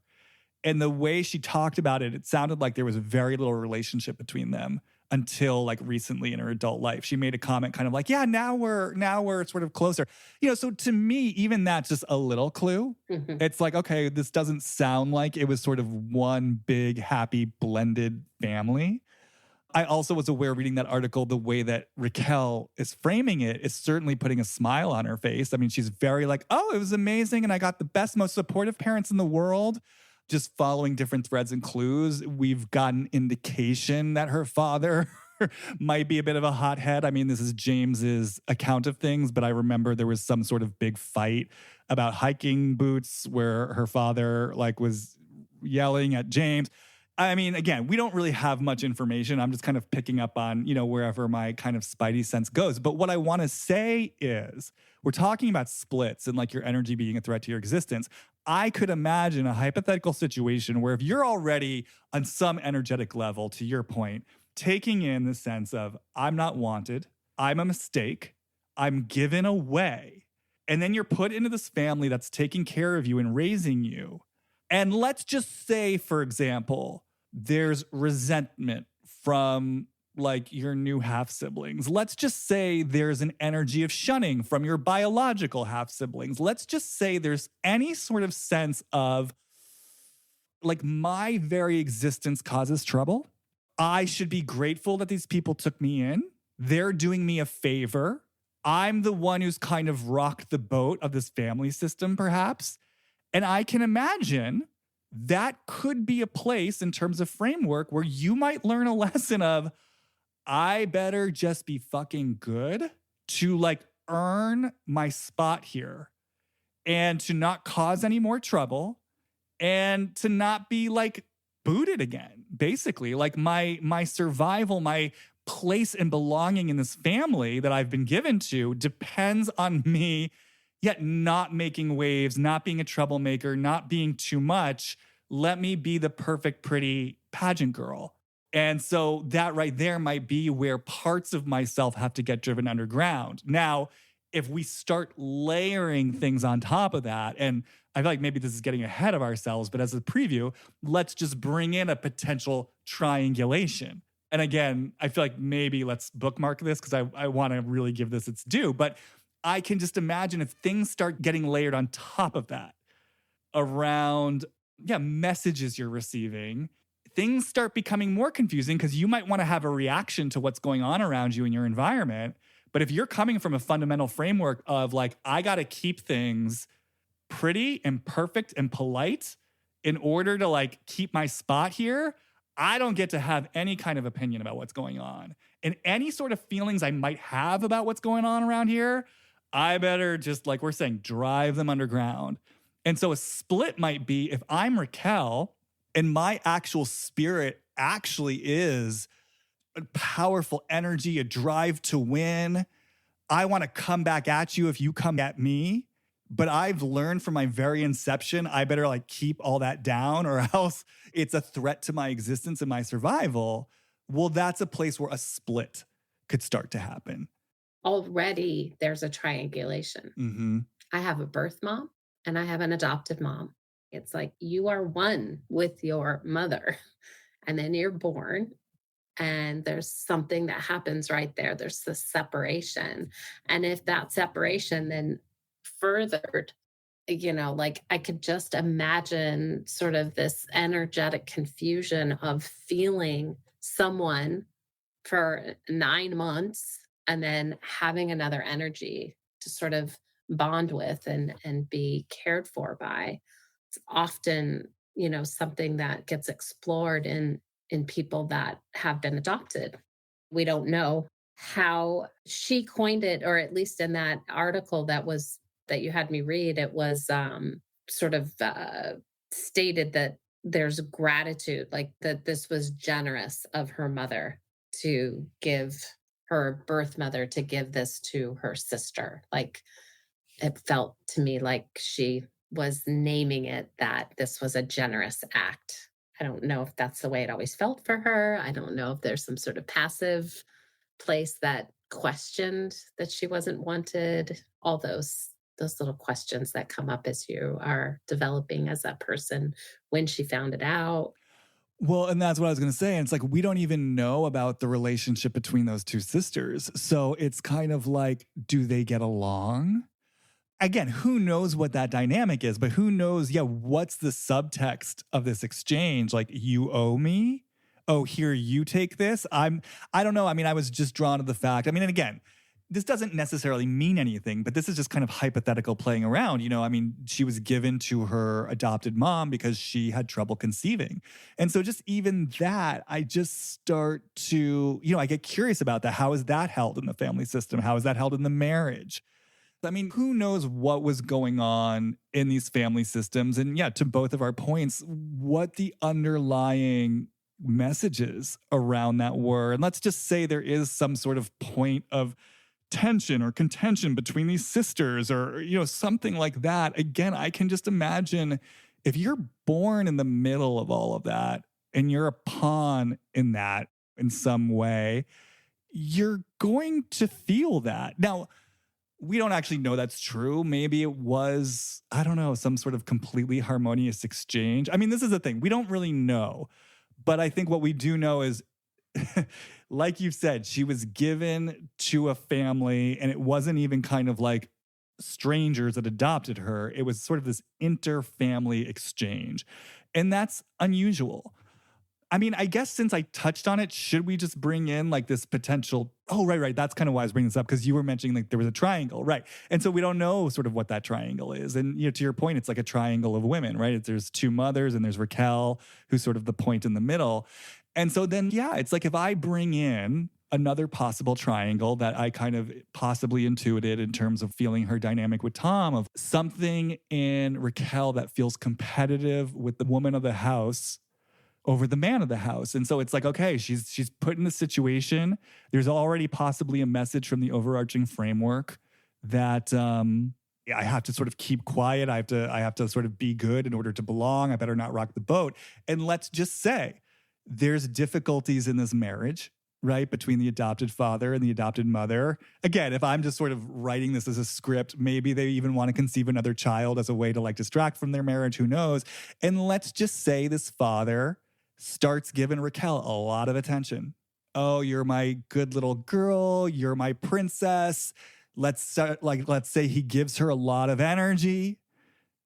And the way she talked about it, it sounded like there was very little relationship between them until like recently in her adult life. She made a comment kind of like, yeah, now we're sort of closer. So to me, even that's just a little clue. Mhm. It's like, okay, this doesn't sound like it was sort of one big, happy, blended family. I also was aware reading that article, the way that Raquel is framing it is certainly putting a smile on her face. I mean, she's very like, oh, it was amazing. And I got the best, most supportive parents in the world. Just following different threads and clues, we've gotten indication that her father might be a bit of a hothead. I mean, this is James's account of things, but I remember there was some sort of big fight about hiking boots where her father like was yelling at James. I mean, again, we don't really have much information. I'm just kind of picking up on, wherever my kind of spidey sense goes. But what I want to say is we're talking about splits and like your energy being a threat to your existence. I could imagine a hypothetical situation where if you're already on some energetic level, to your point, taking in the sense of I'm not wanted, I'm a mistake, I'm given away, and then you're put into this family that's taking care of you and raising you. And let's just say, for example, there's resentment from like your new half siblings. Let's just say there's an energy of shunning from your biological half siblings. Let's just say there's any sort of sense of like my very existence causes trouble. I should be grateful that these people took me in. They're doing me a favor. I'm the one who's kind of rocked the boat of this family system, perhaps. And I can imagine that could be a place in terms of framework where you might learn a lesson of, I better just be fucking good to like earn my spot here and to not cause any more trouble and to not be like booted again. Basically, like my survival, my place and belonging in this family that I've been given to depends on me yet not making waves, not being a troublemaker, not being too much. Let me be the perfect, pretty pageant girl. And so that right there might be where parts of myself have to get driven underground. Now, if we start layering things on top of that, and I feel like maybe this is getting ahead of ourselves, but as a preview, let's just bring in a potential triangulation. And again, I feel like maybe let's bookmark this because I want to really give this its due. But I can just imagine if things start getting layered on top of that around, messages you're receiving, things start becoming more confusing because you might want to have a reaction to what's going on around you in your environment. But if you're coming from a fundamental framework of like, I got to keep things pretty and perfect and polite in order to like keep my spot here, I don't get to have any kind of opinion about what's going on. And any sort of feelings I might have about what's going on around here, I better just, like we're saying, drive them underground. And so a split might be if I'm Raquel and my actual spirit actually is a powerful energy, a drive to win. I want to come back at you if you come at me. But I've learned from my very inception, I better like keep all that down or else it's a threat to my existence and my survival. Well, that's a place where a split could start to happen. Already there's a triangulation. Mm-hmm. I have a birth mom and I have an adoptive mom. It's like you are one with your mother, and then you're born, and there's something that happens right there. There's the separation. And if that separation then furthered, like I could just imagine sort of this energetic confusion of feeling someone for 9 months and then having another energy to sort of bond with and be cared for by. It's often, something that gets explored in people that have been adopted. We don't know how she coined it, or at least in that article that you had me read, it was sort of stated that there's gratitude, like that this was generous of her mother to give her birth mother to give this to her sister. Like it felt to me like she was naming it that this was a generous act. I don't know if that's the way it always felt for her. I don't know if there's some sort of passive place that questioned that she wasn't wanted. All those little questions that come up as you are developing as that person when she found it out. Well, and that's what I was going to say. And it's like, we don't even know about the relationship between those two sisters. So it's kind of like, do they get along? Again, who knows what that dynamic is, but who knows, yeah, what's the subtext of this exchange? Like, you owe me? Oh, here, you take this? I don't know. I mean, I was just drawn to the fact. I mean, and again, this doesn't necessarily mean anything, but this is just kind of hypothetical playing around. I mean, she was given to her adopted mom because she had trouble conceiving. And so just even that, I just start to, I get curious about that. How is that held in the family system? How is that held in the marriage? I mean, who knows what was going on in these family systems? And yeah, to both of our points, what the underlying messages around that were. And let's just say there is some sort of point of tension or contention between these sisters or, something like that. Again, I can just imagine if you're born in the middle of all of that and you're a pawn in that in some way, you're going to feel that. Now, we don't actually know that's true. Maybe it was, I don't know, some sort of completely harmonious exchange. I mean, this is the thing. We don't really know. But I think what we do know is, like you said, she was given to a family, and it wasn't even kind of like strangers that adopted her. It was sort of this inter-family exchange. And that's unusual. I mean, I guess since I touched on it, should we just bring in like this potential? Oh, right. That's kind of why I was bringing this up, because you were mentioning like there was a triangle, right? And so we don't know sort of what that triangle is. And to your point, it's like a triangle of women, right? There's two mothers, and there's Raquel, who's sort of the point in the middle. And so then, yeah, it's like if I bring in another possible triangle that I kind of possibly intuited in terms of feeling her dynamic with Tom, of something in Raquel that feels competitive with the woman of the house over the man of the house. And so it's like, okay, she's put in a situation. There's already possibly a message from the overarching framework that I have to sort of keep quiet. I have to sort of be good in order to belong. I better not rock the boat. And let's just say there's difficulties in this marriage, right, between the adopted father and the adopted mother. Again, if I'm just sort of writing this as a script, maybe they even want to conceive another child as a way to like distract from their marriage. Who knows? And let's just say this father starts giving Raquel a lot of attention. Oh, you're my good little girl. You're my princess. Let's say he gives her a lot of energy,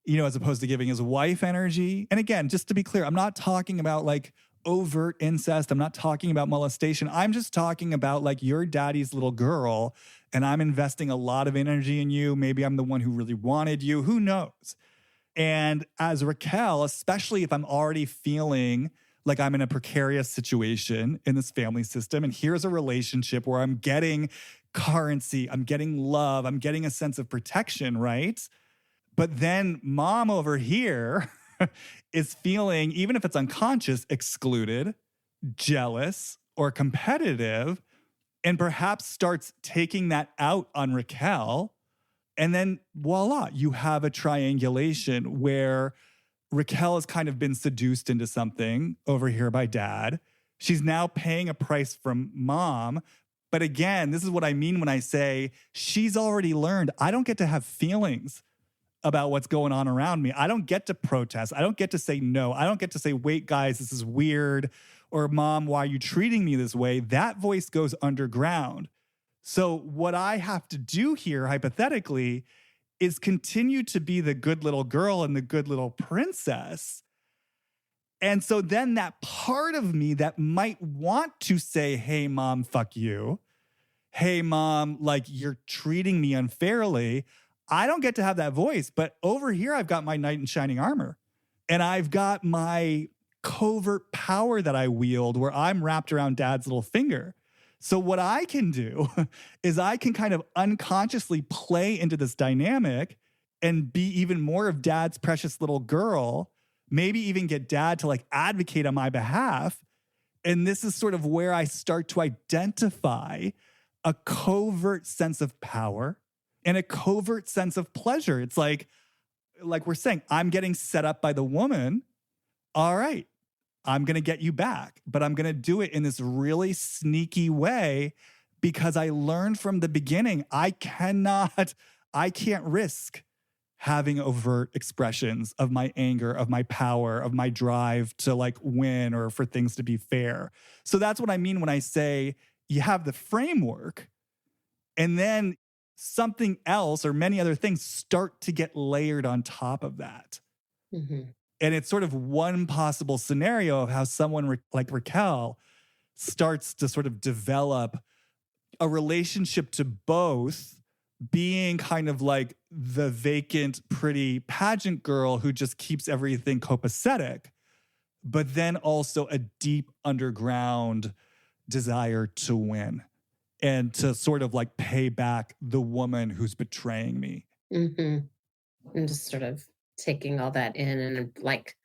as opposed to giving his wife energy. And again, just to be clear, I'm not talking about like overt incest. I'm not talking about molestation. I'm just talking about like your daddy's little girl, and I'm investing a lot of energy in you. Maybe I'm the one who really wanted you. Who knows? And as Raquel, especially if I'm already feeling like I'm in a precarious situation in this family system, and here's a relationship where I'm getting currency, I'm getting love, I'm getting a sense of protection, right? But then mom over here is feeling, even if it's unconscious, excluded, jealous, or competitive, and perhaps starts taking that out on Raquel. And then voila, you have a triangulation where Raquel has kind of been seduced into something over here by dad. She's now paying a price from mom. But again, this is what I mean when I say she's already learned I don't get to have feelings about what's going on around me. I don't get to protest. I don't get to say no. I don't get to say, wait, guys, this is weird. Or mom, why are you treating me this way? That voice goes underground. So what I have to do here, hypothetically, is continue to be the good little girl and the good little princess. And so then that part of me that might want to say, hey, mom, fuck you. Hey, mom, like you're treating me unfairly. I don't get to have that voice, but over here, I've got my knight in shining armor. And I've got my covert power that I wield where I'm wrapped around dad's little finger. So what I can do is I can kind of unconsciously play into this dynamic and be even more of dad's precious little girl, maybe even get dad to like advocate on my behalf. And this is sort of where I start to identify a covert sense of power and a covert sense of pleasure. It's like we're saying, I'm getting set up by the woman. All right, I'm going to get you back, but I'm going to do it in this really sneaky way because I learned from the beginning, I can't risk having overt expressions of my anger, of my power, of my drive to like win or for things to be fair. So that's what I mean when I say you have the framework and then something else or many other things start to get layered on top of that. Mm-hmm. And it's sort of one possible scenario of how someone like Raquel starts to sort of develop a relationship to both being kind of like the vacant, pretty pageant girl who just keeps everything copacetic, but then also a deep underground desire to win and to sort of like pay back the woman who's betraying me. Mm-hmm. I'm just sort of taking all that in, and like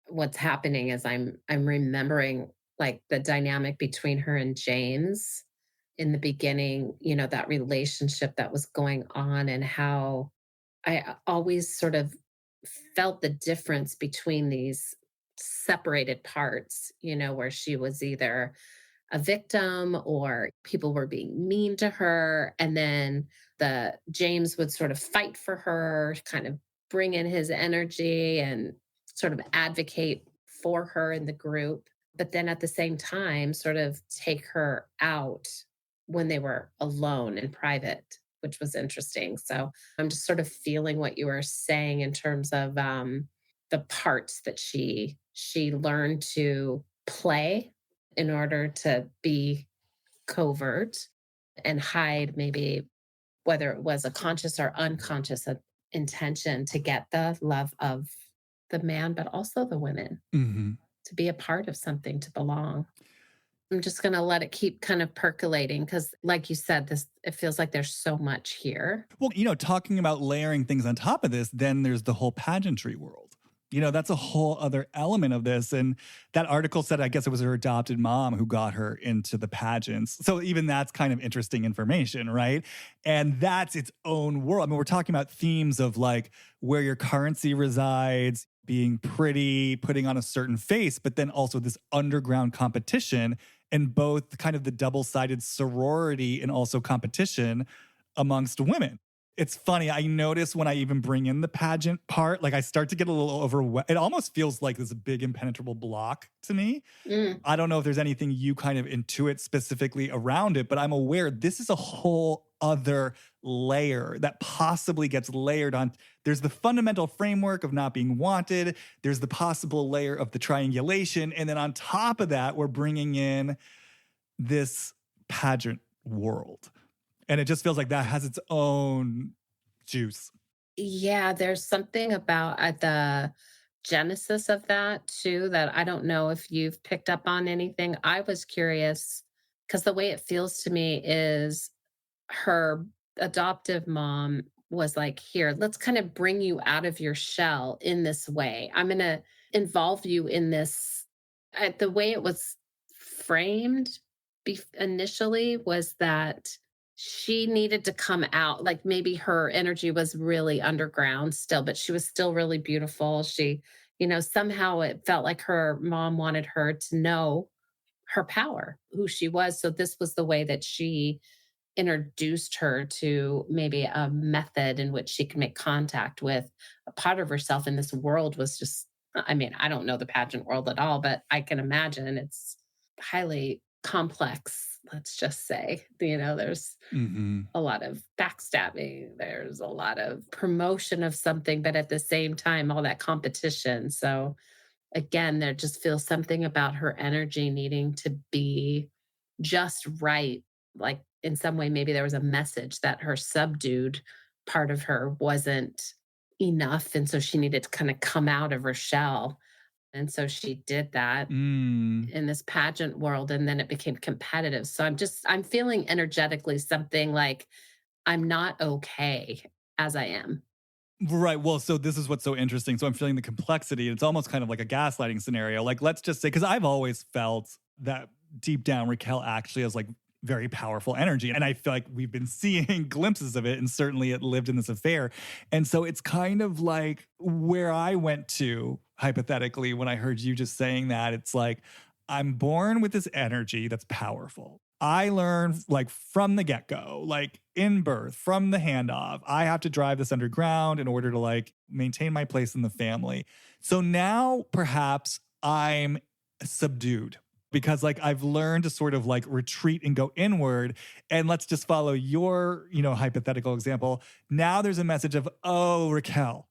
what's happening is I'm remembering like the dynamic between her and James in the beginning, that relationship that was going on, and how I always sort of felt the difference between these separated parts, where she was either a victim or people were being mean to her. And then the James would sort of fight for her, kind of bring in his energy and sort of advocate for her in the group. But then at the same time, sort of take her out when they were alone in private, which was interesting. So I'm just sort of feeling what you were saying in terms of the parts that she learned to play in order to be covert and hide, maybe whether it was a conscious or unconscious intention to get the love of the man, but also the women, Mm-hmm. to be a part of something, to belong. I'm just going to let it keep kind of percolating because, like you said, it feels like there's so much here. Well, talking about layering things on top of this, then there's the whole pageantry world. That's a whole other element of this. And that article said, I guess it was her adopted mom who got her into the pageants. So even that's kind of interesting information, right? And that's its own world. I mean, we're talking about themes of like where your currency resides, being pretty, putting on a certain face, but then also this underground competition and both kind of the double-sided sorority and also competition amongst women. It's funny. I notice when I even bring in the pageant part, like I start to get a little overwhelmed. It almost feels like this big impenetrable block to me. Mm. I don't know if there's anything you kind of intuit specifically around it, but I'm aware this is a whole other layer that possibly gets layered on. There's the fundamental framework of not being wanted. There's the possible layer of the triangulation. And then on top of that, we're bringing in this pageant world. And it just feels like that has its own juice. Yeah, there's something about the genesis of that too that I don't know if you've picked up on anything. I was curious because the way it feels to me is her adoptive mom was like, here, let's kind of bring you out of your shell in this way. I'm going to involve you in this. The way it was framed initially was that she needed to come out, like maybe her energy was really underground still, but she was still really beautiful. She, somehow it felt like her mom wanted her to know her power, who she was. So this was the way that she introduced her to maybe a method in which she can make contact with a part of herself. And this world was just, I mean, I don't know the pageant world at all, but I can imagine it's highly complex, let's just say. There's a lot of backstabbing, there's a lot of promotion of something, but at the same time, all that competition. So again, there just feels something about her energy needing to be just right. Like in some way, maybe there was a message that her subdued part of her wasn't enough. And so she needed to kind of come out of her shell. And so she did that Mm. in this pageant world. And then it became competitive. So I'm feeling energetically something like I'm not okay as I am. Right. Well, so this is what's so interesting. So I'm feeling the complexity. It's almost kind of like a gaslighting scenario. Like, let's just say, because I've always felt that deep down, Raquel actually has like very powerful energy. And I feel like we've been seeing glimpses of it. And certainly it lived in this affair. And so it's kind of like where I went to hypothetically when I heard you just saying that. It's like, I'm born with this energy that's powerful. I learned like from the get go, like in birth, from the handoff, I have to drive this underground in order to like maintain my place in the family. So now perhaps I'm subdued because like I've learned to sort of like retreat and go inward. And let's just follow your, hypothetical example. Now there's a message of, oh, Raquel,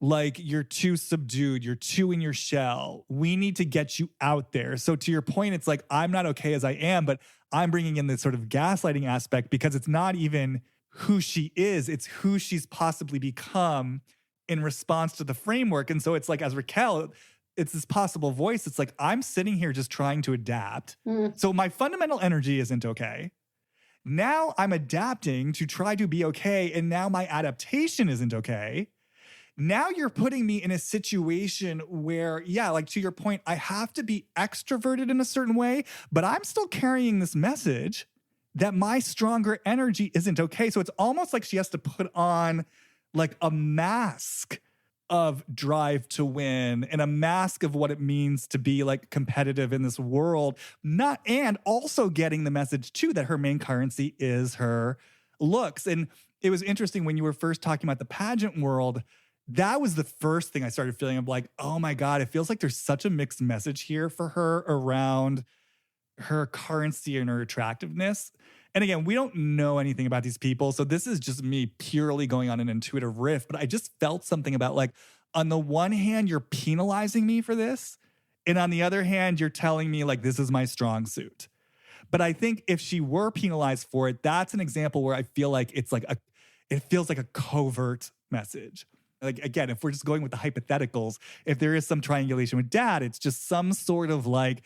like you're too subdued, you're too in your shell. We need to get you out there. So to your point, it's like I'm not okay as I am, but I'm bringing in this sort of gaslighting aspect because it's not even who she is, it's who she's possibly become in response to the framework. And so it's like as Raquel, it's this possible voice. It's like I'm sitting here just trying to adapt. Mm. So my fundamental energy isn't okay. Now I'm adapting to try to be okay. And now my adaptation isn't okay. Now you're putting me in a situation where, yeah, like to your point, I have to be extroverted in a certain way, but I'm still carrying this message that my stronger energy isn't okay. So it's almost like she has to put on like a mask of drive to win and a mask of what it means to be like competitive in this world, not and also getting the message too that her main currency is her looks. And it was interesting when you were first talking about the pageant world. That was the first thing I started feeling. I'm like, oh my God, it feels like there's such a mixed message here for her around her currency and her attractiveness. And again, we don't know anything about these people. So this is just me purely going on an intuitive riff. But I just felt something about like, on the one hand, you're penalizing me for this. And on the other hand, you're telling me like, this is my strong suit. But I think if she were penalized for it, that's an example where I feel like it feels like a covert message. Like, again, if we're just going with the hypotheticals, if there is some triangulation with dad, it's just some sort of like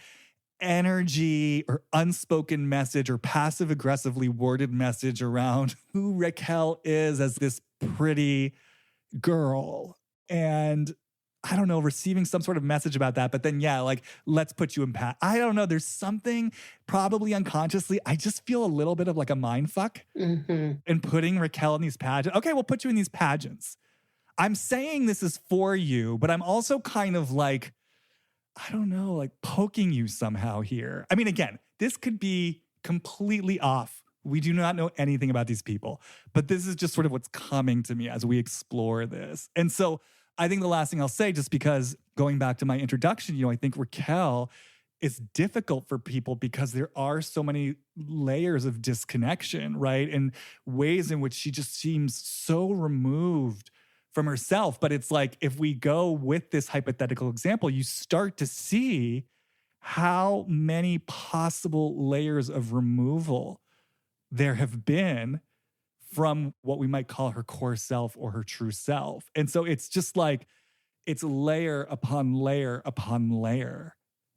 energy or unspoken message or passive aggressively worded message around who Raquel is as this pretty girl. And I don't know, receiving some sort of message about that. But then, yeah, like, let's put you in I don't know. There's something probably unconsciously. I just feel a little bit of like a mind fuck in putting Raquel in these pageants. Okay, we'll put you in these pageants. I'm saying this is for you, but I'm also kind of like, I don't know, like poking you somehow here. I mean, again, this could be completely off. We do not know anything about these people, but this is just sort of what's coming to me as we explore this. And so I think the last thing I'll say, just because going back to my introduction, I think Raquel is difficult for people because there are so many layers of disconnection, right? And ways in which she just seems so removed from herself. But it's like, if we go with this hypothetical example, you start to see how many possible layers of removal there have been from what we might call her core self or her true self. And so it's just like, it's layer upon layer upon layer.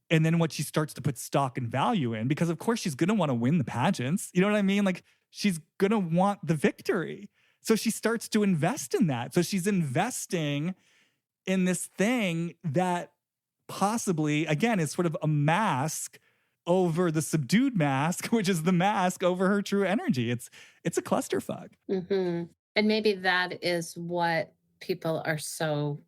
And then what she starts to put stock and value in, because of course she's going to want to win the pageants. You know what I mean? Like she's going to want the victory. So she starts to invest in that. So she's investing in this thing that possibly, again, is sort of a mask over the subdued mask, which is the mask over her true energy. It's a clusterfuck. And maybe that is what people are so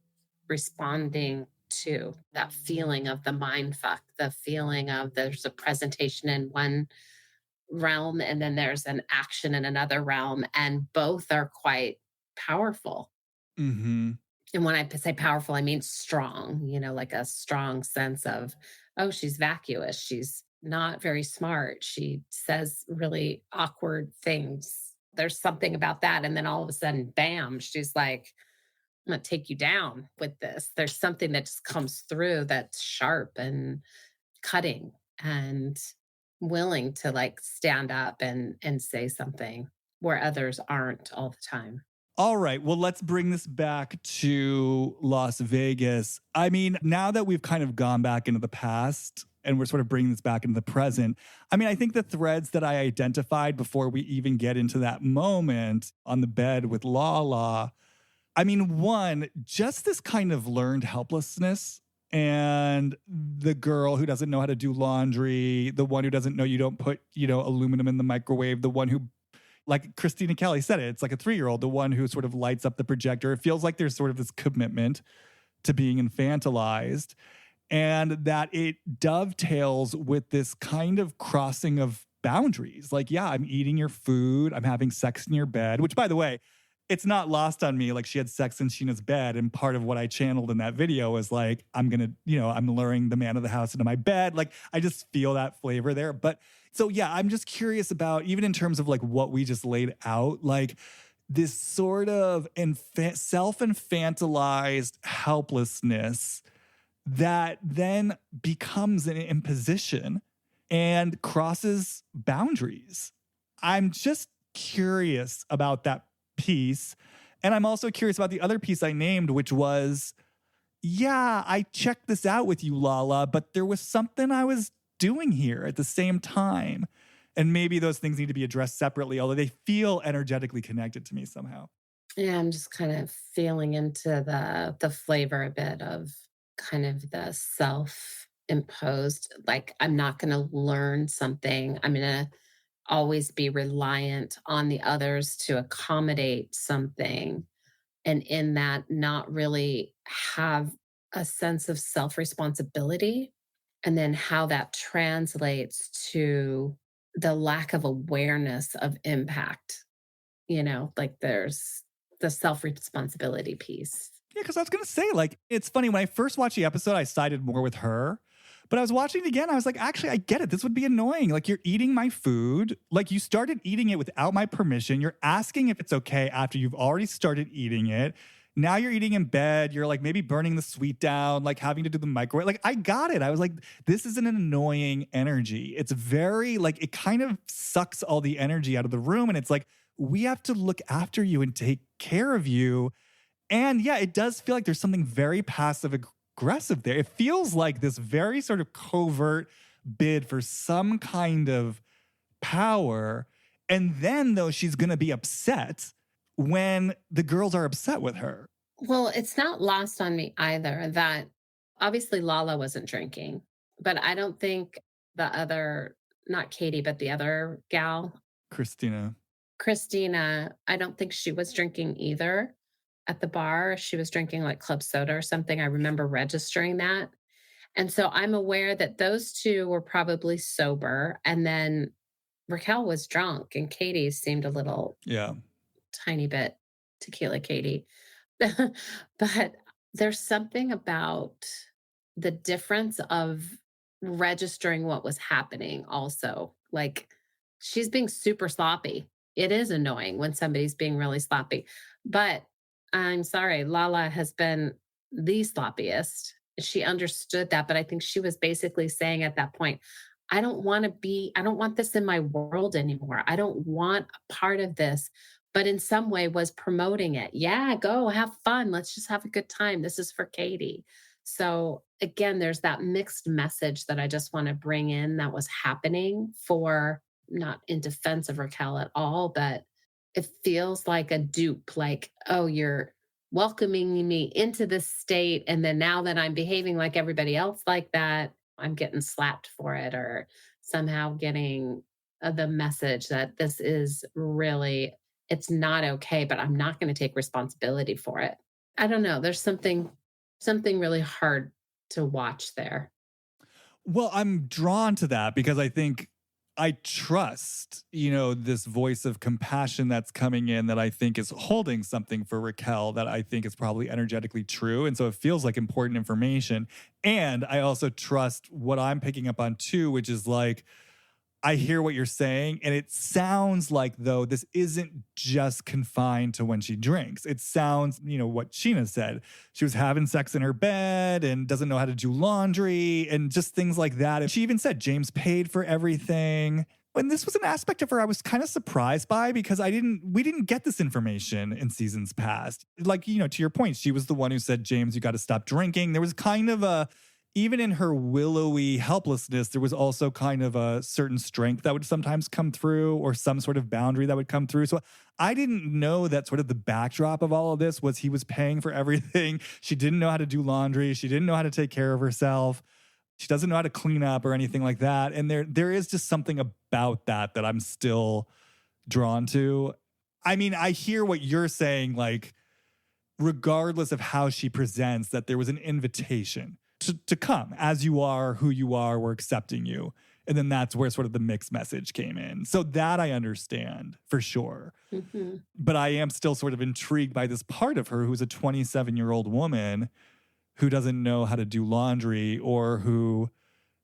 responding to, that feeling of the mind fuck, the feeling of there's a presentation in one realm and then there's an action in another realm, and both are quite powerful. Mm-hmm. And when I say powerful, I mean strong, like a strong sense of, oh, she's vacuous, she's not very smart, she says really awkward things, there's something about that. And then all of a sudden, bam, she's like, I'm going to take you down with this. There's something that just comes through that's sharp and cutting and willing to like stand up and say something where others aren't all the time. All right. Well, let's bring this back to Las Vegas. I mean, now that we've kind of gone back into the past and we're sort of bringing this back into the present, I mean, I think the threads that I identified before we even get into that moment on the bed with Lala, I mean, one, just this kind of learned helplessness and the girl who doesn't know how to do laundry, the one who doesn't know you don't put, aluminum in the microwave, the one who, like Christina Kelly said it's like a 3-year-old, the one who sort of lights up the projector. It feels like there's sort of this commitment to being infantilized and that it dovetails with this kind of crossing of boundaries. Like, yeah, I'm eating your food. I'm having sex in your bed, which, by the way, it's not lost on me. Like, she had sex in Sheena's bed. And part of what I channeled in that video was like, I'm luring the man of the house into my bed. Like, I just feel that flavor there. But so, yeah, I'm just curious about, even in terms of like what we just laid out, like this sort of self-infantilized helplessness that then becomes an imposition and crosses boundaries. I'm just curious about that piece. And I'm also curious about the other piece I named, which was, yeah, I checked this out with you, Lala, but there was something I was doing here at the same time. And maybe those things need to be addressed separately, although they feel energetically connected to me somehow. Yeah, I'm just kind of feeling into the flavor a bit of kind of the self-imposed, like I'm not going to learn something. I'm going to always be reliant on the others to accommodate something. And in that, not really have a sense of self responsibility. And then how that translates to the lack of awareness of impact, like there's the self responsibility piece. Yeah, because I was going to say, like, it's funny. When I first watched the episode, I sided more with her. But I was watching it again. I was like, actually, I get it. This would be annoying. Like, you're eating my food. Like, you started eating it without my permission. You're asking if it's okay after you've already started eating it. Now you're eating in bed. You're like maybe burning the sweet down, like having to do the microwave. Like, I got it. I was like, this is an annoying energy. It's very, like, it kind of sucks all the energy out of the room. And it's like, we have to look after you and take care of you. And yeah, it does feel like there's something very passive aggressive there. It feels like this very sort of covert bid for some kind of power. And then, though, she's going to be upset when the girls are upset with her. Well, it's not lost on me either that obviously Lala wasn't drinking, but I don't think the other, not Katie, but the other gal, Christina, I don't think she was drinking either. At the bar, she was drinking like club soda or something. I remember registering that. And so I'm aware that those two were probably sober. And then Raquel was drunk and Katie seemed a little tiny bit tequila Katie. But there's something about the difference of registering what was happening also. Like she's being super sloppy. It is annoying when somebody's being really sloppy. But I'm sorry, Lala has been the sloppiest. She understood that, but I think she was basically saying at that point, I don't want this in my world anymore. I don't want a part of this, but in some way was promoting it. Yeah, go have fun. Let's just have a good time. This is for Katie. So again, there's that mixed message that I just want to bring in that was happening for not in defense of Raquel at all, but it feels like a dupe, like, oh, you're welcoming me into this state. And then now that I'm behaving like everybody else like that, I'm getting slapped for it or somehow getting the message that this is really, it's not okay, but I'm not going to take responsibility for it. I don't know. There's something really hard to watch there. Well, I'm drawn to that because I think I trust, this voice of compassion that's coming in that I think is holding something for Raquel that I think is probably energetically true. And so it feels like important information. And I also trust what I'm picking up on too, which is like, I hear what you're saying. And it sounds like, though, this isn't just confined to when she drinks. It sounds, what Sheena said. She was having sex in her bed and doesn't know how to do laundry and just things like that. And she even said James paid for everything. And this was an aspect of her I was kind of surprised by because we didn't get this information in seasons past. Like, to your point, she was the one who said, James, you got to stop drinking. There was kind of even in her willowy helplessness, there was also kind of a certain strength that would sometimes come through or some sort of boundary that would come through. So I didn't know that sort of the backdrop of all of this was he was paying for everything. She didn't know how to do laundry. She didn't know how to take care of herself. She doesn't know how to clean up or anything like that. And there is just something about that I'm still drawn to. I mean, I hear what you're saying, like, regardless of how she presents, that there was an invitation to come as you are, who you are, we're accepting you. And then that's where sort of the mixed message came in. So that I understand for sure. Mm-hmm. But I am still sort of intrigued by this part of her who's a 27-year-old woman who doesn't know how to do laundry or who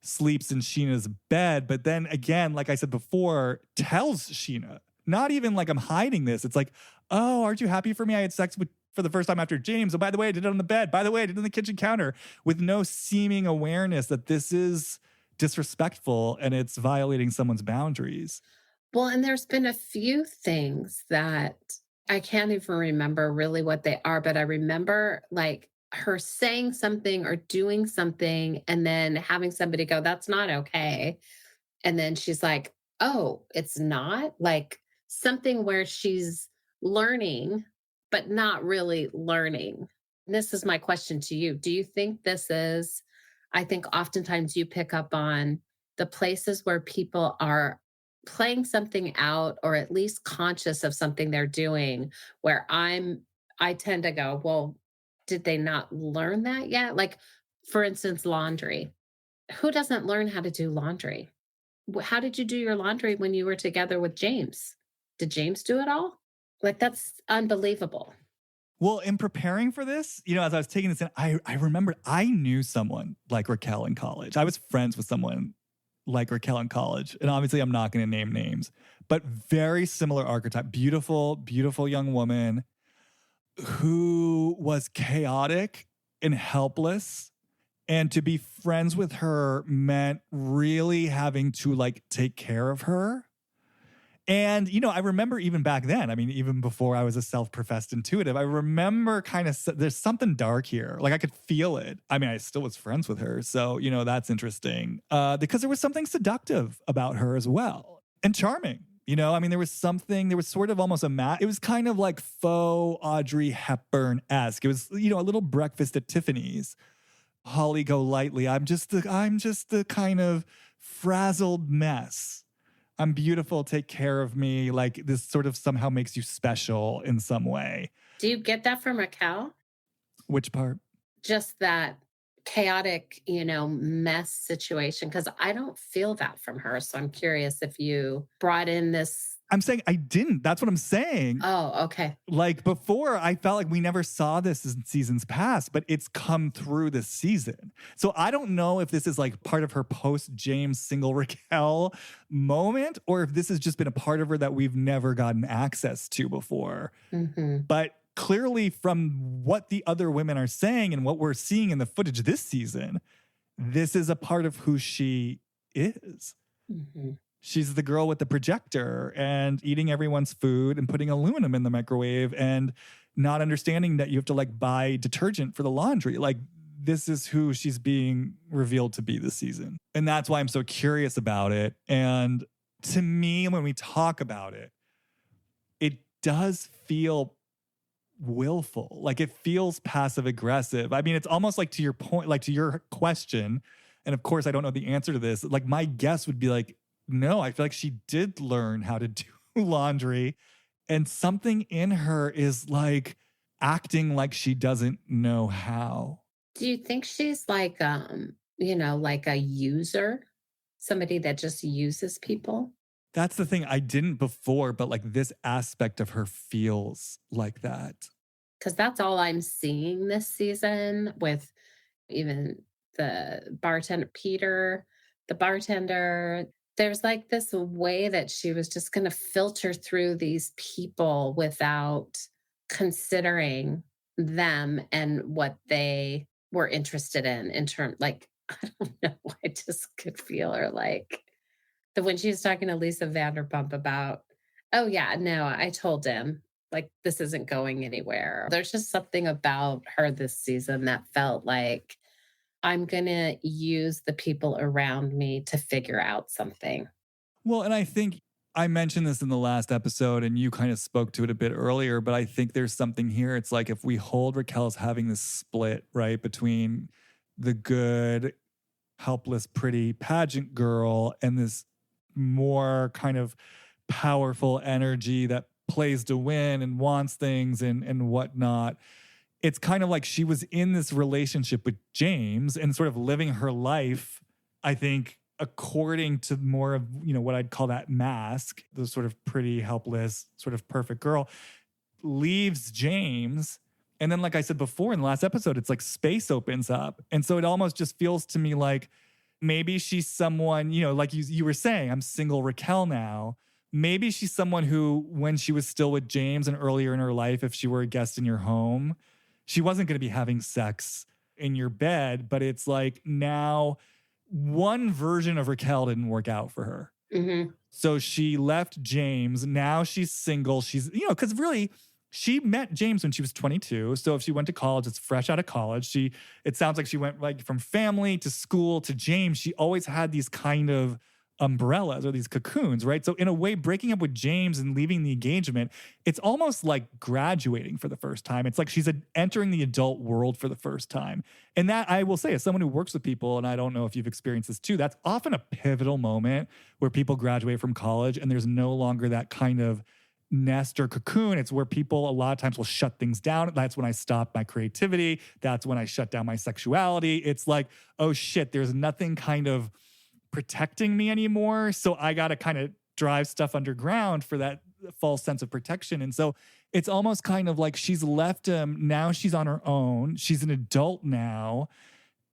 sleeps in Sheena's bed. But then again, like I said before, tells Sheena, not even like I'm hiding this. It's like, oh, aren't you happy for me? I had sex for the first time after James. Oh, by the way, I did it on the bed. By the way, I did it on the kitchen counter, with no seeming awareness that this is disrespectful and it's violating someone's boundaries. Well, and there's been a few things that I can't even remember really what they are, but I remember like her saying something or doing something and then having somebody go, that's not okay. And then she's like, oh, it's not, like something where she's learning, but not really learning. And this is my question to you. Do you think I think oftentimes you pick up on the places where people are playing something out or at least conscious of something they're doing, where I tend to go, well, did they not learn that yet? Like, for instance, laundry. Who doesn't learn how to do laundry? How did you do your laundry when you were together with James? Did James do it all? Like, that's unbelievable. Well, in preparing for this, as I was taking this in, I remember I knew someone like Raquel in college. I was friends with someone like Raquel in college. And obviously I'm not going to name names, but very similar archetype. Beautiful, beautiful young woman who was chaotic and helpless. And to be friends with her meant really having to like take care of her. And, I remember even back then, I mean, even before I was a self-professed intuitive, I remember kind of, there's something dark here. Like I could feel it. I mean, I still was friends with her. So, that's interesting because there was something seductive about her as well and charming. I mean, there was sort of almost it was kind of like faux Audrey Hepburn-esque. It was, a little breakfast at Tiffany's. Holly Golightly. I'm just the kind of frazzled mess. I'm beautiful, take care of me. Like this sort of somehow makes you special in some way. Do you get that from Raquel? Which part? Just that chaotic, mess situation. Because I don't feel that from her. So I'm curious if you brought in this. I'm saying I didn't. That's what I'm saying. Oh, okay. Like before, I felt like we never saw this in seasons past, but it's come through this season. So I don't know if this is like part of her post-James single Raquel moment, or if this has just been a part of her that we've never gotten access to before. Mm-hmm. But clearly from what the other women are saying and what we're seeing in the footage this season, this is a part of who she is. Mm-hmm. She's the girl with the projector and eating everyone's food and putting aluminum in the microwave and not understanding that you have to like buy detergent for the laundry. Like this is who she's being revealed to be this season. And that's why I'm so curious about it. And to me, when we talk about it, it does feel willful. Like it feels passive aggressive. I mean, it's almost like to your point, like to your question. And of course, I don't know the answer to this. Like my guess would be like, no, I feel like she did learn how to do laundry. And something in her is like acting like she doesn't know how. Do you think she's like, like a user? Somebody that just uses people? That's the thing. I didn't before, but like this aspect of her feels like that. Because that's all I'm seeing this season with even the bartender, Peter, the bartender. There's like this way that she was just going to filter through these people without considering them and what they were interested in terms, like, I don't know. I just could feel her like When she was talking to Lisa Vanderpump about, "Oh, yeah, no, I told him, like, this isn't going anywhere." There's just something about her this season that felt like, I'm gonna use the people around me to figure out something. Well, and I think I mentioned this in the last episode and you kind of spoke to it a bit earlier, but I think there's something here. It's like if we hold Raquel as having this split, right, between the good, helpless, pretty pageant girl and this more kind of powerful energy that plays to win and wants things and whatnot. It's kind of like she was in this relationship with James and sort of living her life, I think, according to more of, what I'd call that mask, the sort of pretty, helpless, sort of perfect girl, leaves James. And then, like I said before in the last episode, it's like space opens up. And so it almost just feels to me like maybe she's someone, like you were saying, I'm single Raquel now. Maybe she's someone who, when she was still with James and earlier in her life, if she were a guest in your home, she wasn't going to be having sex in your bed. But it's like now one version of Raquel didn't work out for her. Mhm. So she left James. Now she's single. She's, because really she met James when she was 22. So if she went to college, it's fresh out of college. It sounds like she went like from family to school to James. She always had these kind of umbrellas or these cocoons, right? So in a way, breaking up with James and leaving the engagement, it's almost like graduating for the first time. It's like she's entering the adult world for the first time. And that, I will say, as someone who works with people, and I don't know if you've experienced this too, that's often a pivotal moment where people graduate from college and there's no longer that kind of nest or cocoon. It's where people a lot of times will shut things down. That's when I stop my creativity. That's when I shut down my sexuality. It's like, oh shit, there's nothing kind of protecting me anymore. So I got to kind of drive stuff underground for that false sense of protection. And so it's almost kind of like she's left him. Now she's on her own. She's an adult now.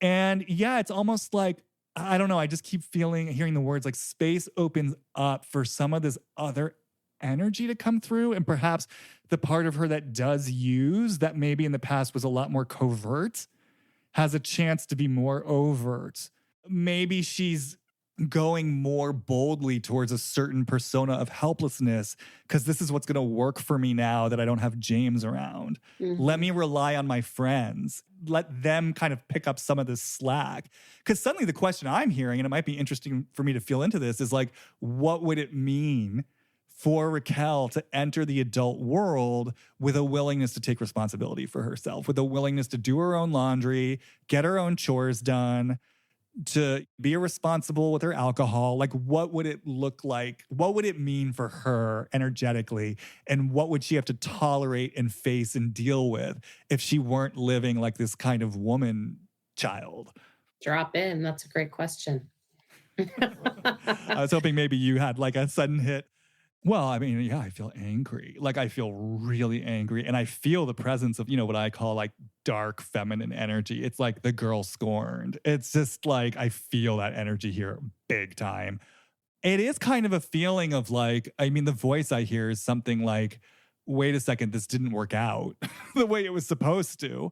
And yeah, it's almost like, I don't know. I just keep hearing the words like space opens up for some of this other energy to come through. And perhaps the part of her that does use that maybe in the past was a lot more covert has a chance to be more overt. Maybe she's going more boldly towards a certain persona of helplessness because this is what's going to work for me now that I don't have James around. Let me rely on my friends. Let them kind of pick up some of this slack. Because suddenly the question I'm hearing, and it might be interesting for me to feel into this, is like, what would it mean for Raquel to enter the adult world with a willingness to take responsibility for herself, with a willingness to do her own laundry, get her own chores done, to be irresponsible with her alcohol? Like, what would it look like? What would it mean for her energetically? And what would she have to tolerate and face and deal with if she weren't living like this kind of woman child? Drop in. That's a great question. I was hoping maybe you had like a sudden hit. Well, I mean, yeah, I feel angry. Like I feel really angry. And I feel the presence of, what I call like dark feminine energy. It's like the girl scorned. It's just like, I feel that energy here big time. It is kind of a feeling of like, I mean, the voice I hear is something like, wait a second, this didn't work out the way it was supposed to.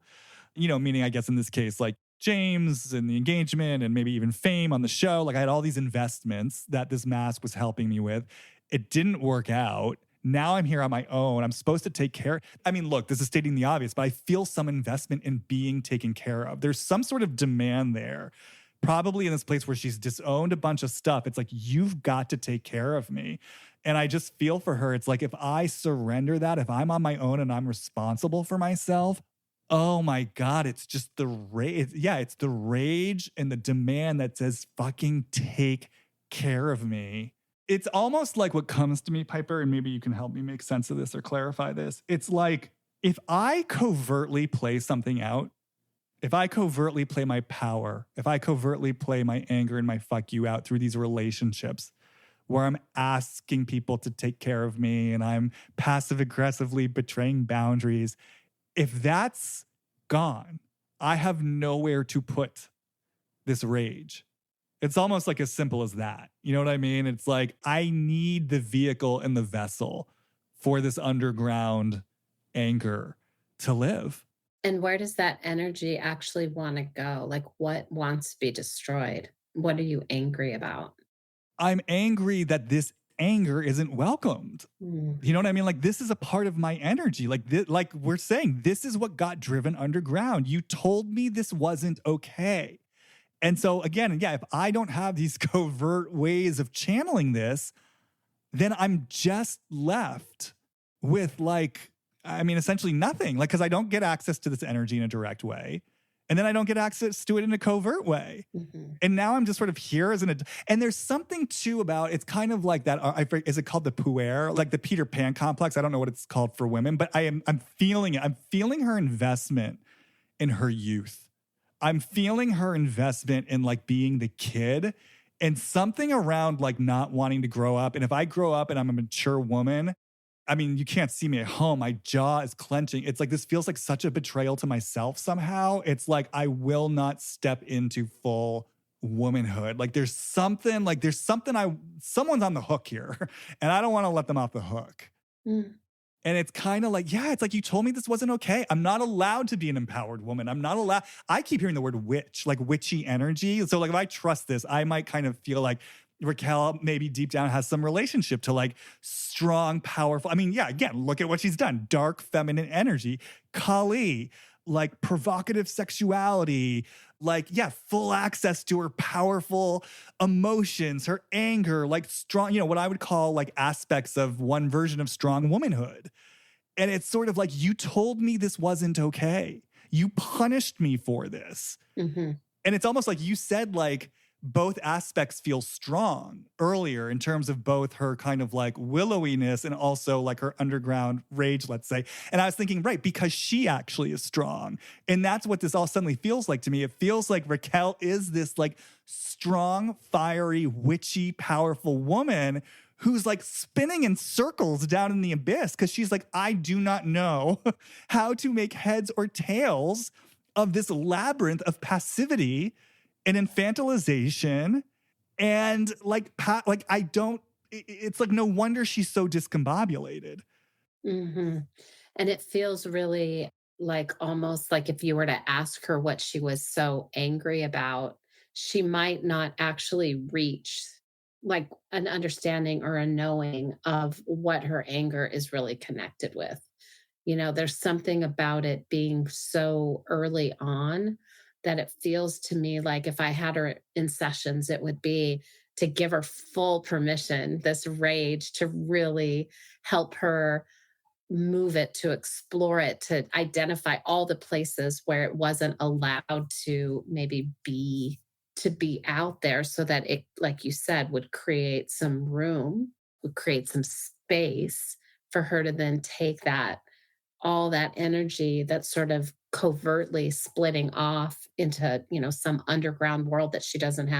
Meaning I guess in this case, like James and the engagement and maybe even fame on the show. Like I had all these investments that this mask was helping me with. It didn't work out. Now I'm here on my own. I'm supposed to take care. I mean, look, this is stating the obvious, but I feel some investment in being taken care of. There's some sort of demand there, probably in this place where she's disowned a bunch of stuff. It's like, you've got to take care of me. And I just feel for her. It's like, if I surrender that, if I'm on my own and I'm responsible for myself, oh my God, it's just the rage. Yeah, it's the rage and the demand that says, fucking take care of me. It's almost like what comes to me, Piper, and maybe you can help me make sense of this or clarify this. It's like, if I covertly play something out, if I covertly play my power, if I covertly play my anger and my fuck you out through these relationships where I'm asking people to take care of me and I'm passive aggressively betraying boundaries, if that's gone, I have nowhere to put this rage. It's almost like as simple as that. You know what I mean? It's like, I need the vehicle and the vessel for this underground anger to live. And where does that energy actually want to go? Like, what wants to be destroyed? What are you angry about? I'm angry that this anger isn't welcomed. Mm. You know what I mean? Like, this is a part of my energy. Like, like we're saying, this is what got driven underground. You told me this wasn't okay. And so again, yeah, if I don't have these covert ways of channeling this, then I'm just left with essentially nothing. Like, because I don't get access to this energy in a direct way. And then I don't get access to it in a covert way. Mm-hmm. And now I'm just sort of here as and there's something too about, it's kind of like that, is it called the puer? Like the Peter Pan complex? I don't know what it's called for women, but I'm feeling it. I'm feeling her investment in her youth. I'm feeling her investment in like being the kid and something around like not wanting to grow up. And if I grow up and I'm a mature woman, I mean, you can't see me at home. My jaw is clenching. It's like, this feels like such a betrayal to myself somehow. It's like, I will not step into full womanhood. Like someone's on the hook here and I don't want to let them off the hook. Mm. And it's kind of like, yeah, it's like, you told me this wasn't okay. I'm not allowed to be an empowered woman. I'm not allowed. I keep hearing the word witch, like witchy energy. So like, if I trust this, I might kind of feel like Raquel maybe deep down has some relationship to like strong, powerful. I mean, yeah, again, look at what she's done. Dark feminine energy. Kali, like provocative sexuality, like, yeah, full access to her powerful emotions, her anger, like strong, what I would call like aspects of one version of strong womanhood. And it's sort of like, you told me this wasn't okay. You punished me for this. Mm-hmm. And it's almost like you said, like, both aspects feel strong earlier in terms of both her kind of like willowiness and also like her underground rage, let's say. And I was thinking, right, because she actually is strong. And that's what this all suddenly feels like to me. It feels like Raquel is this like strong, fiery, witchy, powerful woman who's like spinning in circles down in the abyss because she's like, I do not know how to make heads or tails of this labyrinth of passivity and infantilization, and it's like, no wonder she's so discombobulated. Mm-hmm. And it feels really like almost like if you were to ask her what she was so angry about, she might not actually reach like an understanding or a knowing of what her anger is really connected with. There's something about it being so early on that it feels to me like if I had her in sessions, it would be to give her full permission, this rage, to really help her move it, to explore it, to identify all the places where it wasn't allowed to maybe be out there, so that it, like you said, would create some room, would create some space for her to then take all that energy that's sort of covertly splitting off into, some underground world that she doesn't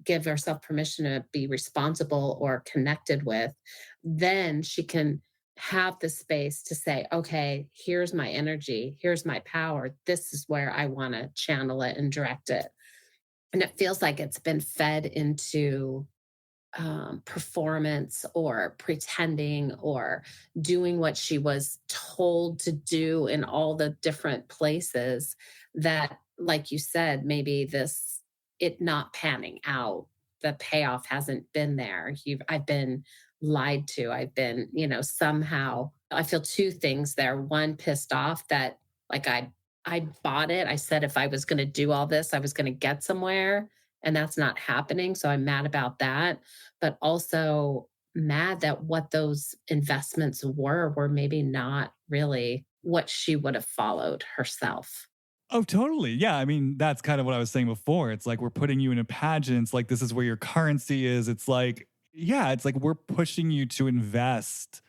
give herself permission to be responsible or connected with. Then she can have the space to say, okay, here's my energy, here's my power. This is where I want to channel it and direct it. And it feels like it's been fed into performance or pretending or doing what she was told to do in all the different places that, like you said, maybe it not panning out, the payoff hasn't been there. I've been lied to. I've been, somehow I feel two things there. One, pissed off that like I bought it. I said if I was going to do all this, I was going to get somewhere, and that's not happening. So I'm mad about that, but also mad that what those investments were maybe not really what she would have followed herself. Oh, totally. Yeah. I mean, that's kind of what I was saying before. It's like we're putting you in a pageant. It's like, this is where your currency is. It's like, yeah, it's like we're pushing you to invest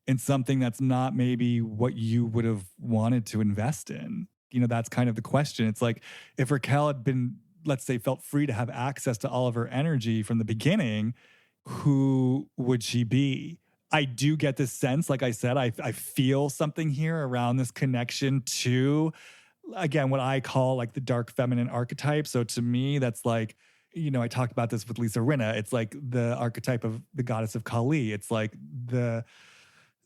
in something that's not maybe what you would have wanted to invest in. That's kind of the question. It's like if Raquel had been, let's say, felt free to have access to all of her energy from the beginning, who would she be? I do get this sense, like I said, I feel something here around this connection to, again, what I call like the dark feminine archetype. So to me, that's like, I talked about this with Lisa Rinna. It's like the archetype of the goddess of Kali. It's like the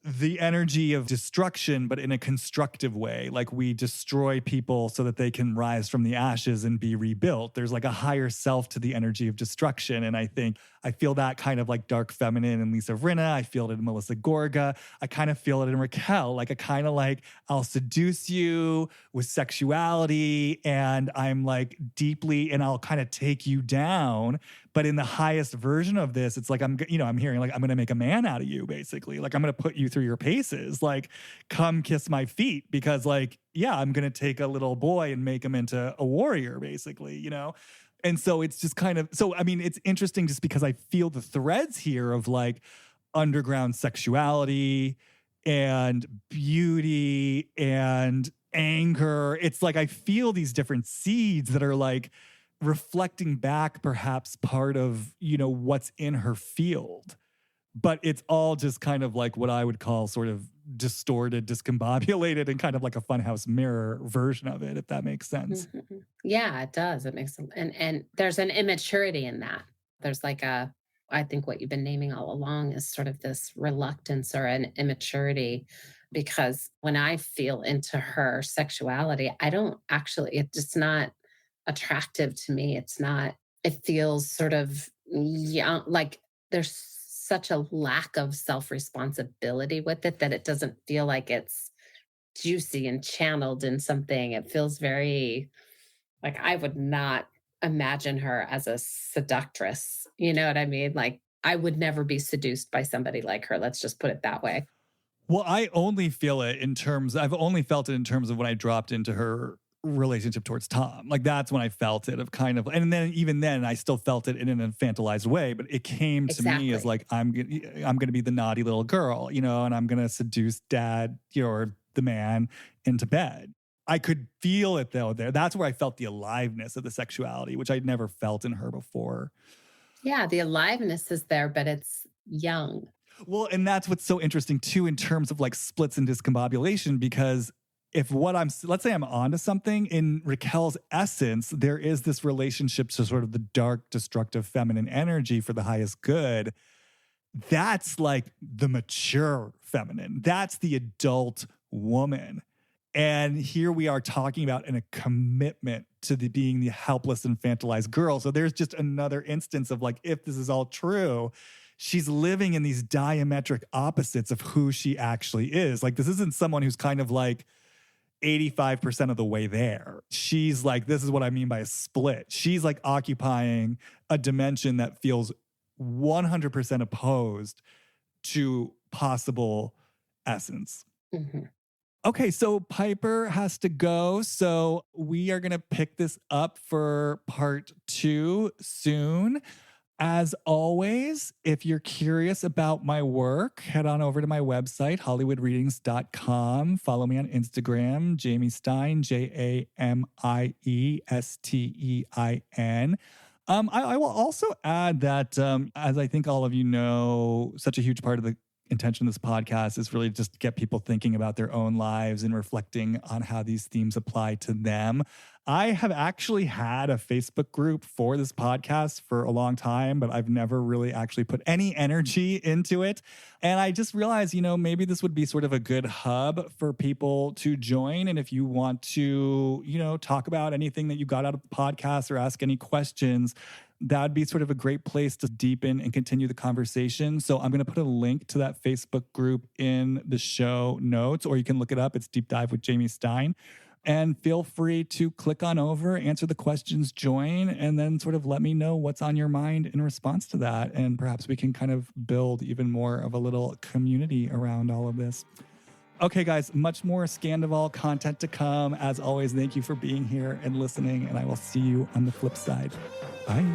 the energy of destruction, but in a constructive way. Like we destroy people so that they can rise from the ashes and be rebuilt. There's like a higher self to the energy of destruction. And I think I feel that kind of like dark feminine in Lisa Rinna. I feel it in Melissa Gorga. I kind of feel it in Raquel. Like I kind of like, I'll seduce you with sexuality and I'm like deeply, and I'll kind of take you down. But in the highest version of this, it's like, I'm hearing like, I'm going to make a man out of you, basically. Like, I'm going to put you through your paces. Like, come kiss my feet because like, yeah, I'm going to take a little boy and make him into a warrior, basically, you know? And so it's just kind of, so, I mean, it's interesting just because I feel the threads here of like underground sexuality and beauty and anger. It's like, I feel these different seeds that are like, reflecting back perhaps part of, you know, what's in her field. But it's all just kind of like what I would call sort of distorted, discombobulated, and kind of like a funhouse mirror version of it, if that makes sense. Mhm. Yeah, it does. It makes and there's an immaturity in that. There's like I think what you've been naming all along is sort of this reluctance or an immaturity because when I feel into her sexuality, I don't actually, it's just not attractive to me. It's not, it feels sort of young, like there's such a lack of self responsibility with it that it doesn't feel like it's juicy and channeled in something. It feels very like I would not imagine her as a seductress. You know what I mean? Like I would never be seduced by somebody like her. Let's just put it that way. Well, I only feel it in terms, I've only felt it in terms of when I dropped into her relationship towards Tom. Like that's when I felt it of kind of, and then even then I still felt it in an infantilized way, but it came to me as like, I'm going to be the naughty little girl, you know, and I'm going to seduce dad, you know, or the man into bed. I could feel it though there. That's where I felt the aliveness of the sexuality, which I'd never felt in her before. Yeah, the aliveness is there, but it's young. Well, and that's what's so interesting too in terms of like splits and discombobulation, because if what let's say I'm onto something, in Raquel's essence, there is this relationship to sort of the dark, destructive feminine energy for the highest good. That's like the mature feminine. That's the adult woman. And here we are talking about in a commitment to being the helpless, infantilized girl. So there's just another instance of like, if this is all true, she's living in these diametric opposites of who she actually is. Like, this isn't someone who's kind of like 85% of the way there. She's like, this is what I mean by a split. She's like occupying a dimension that feels 100% opposed to possible essence. Mm-hmm. Okay, so Piper has to go. So we are going to pick this up for part 2 soon. As always, if you're curious about my work, head on over to my website, hollywoodreadings.com. Follow me on Instagram, Jamie Stein, JAMIESTEIN. I will also add that, as I think all of you know, such a huge part of the intention of this podcast is really just to get people thinking about their own lives and reflecting on how these themes apply to them. I have actually had a Facebook group for this podcast for a long time, but I've never really actually put any energy into it. And I just realized, you know, maybe this would be sort of a good hub for people to join. And if you want to, you know, talk about anything that you got out of the podcast or ask any questions, that'd be sort of a great place to deepen and continue the conversation. So I'm going to put a link to that Facebook group in the show notes, or you can look it up. It's Deep Dive with Jamie Stein. And feel free to click on over, answer the questions, join, and then sort of let me know what's on your mind in response to that. And perhaps we can kind of build even more of a little community around all of this. Okay, guys, much more Scandoval content to come. As always, thank you for being here and listening, and I will see you on the flip side. Bye.